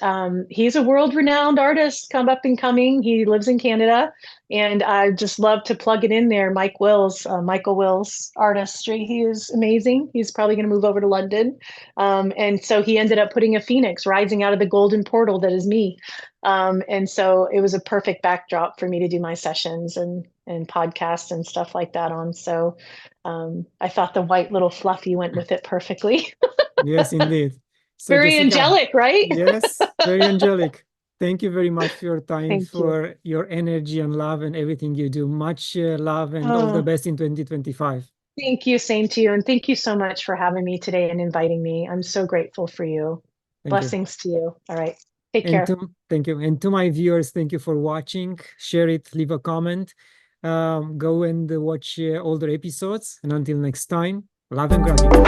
Speaker 1: he's a world-renowned artist, come up and coming. He lives in Canada, and I just love to plug it in there. Michael Wills artistry. He is amazing. He's probably going to move over to London, and so he ended up putting a phoenix rising out of the golden portal that is me. And so it was a perfect backdrop for me to do my sessions and podcasts and stuff like that on. So I thought the white little fluffy went with it perfectly.
Speaker 2: yes, indeed. So
Speaker 1: Very
Speaker 2: Jessica,
Speaker 1: angelic, right?
Speaker 2: yes, very angelic. Thank you very much for your time,
Speaker 1: Thank you.
Speaker 2: for your energy and love and everything you do. Much love and all the best in 2025.
Speaker 1: Thank you. Same to you. And thank you so much for having me today and inviting me. I'm so grateful for you.
Speaker 2: Thank
Speaker 1: Blessings to you. All right. Take
Speaker 2: you.
Speaker 1: care.
Speaker 2: Thank you. And to my viewers, thank you for watching. Share it, leave a comment. Go and watch older episodes. And until next time, love and gratitude.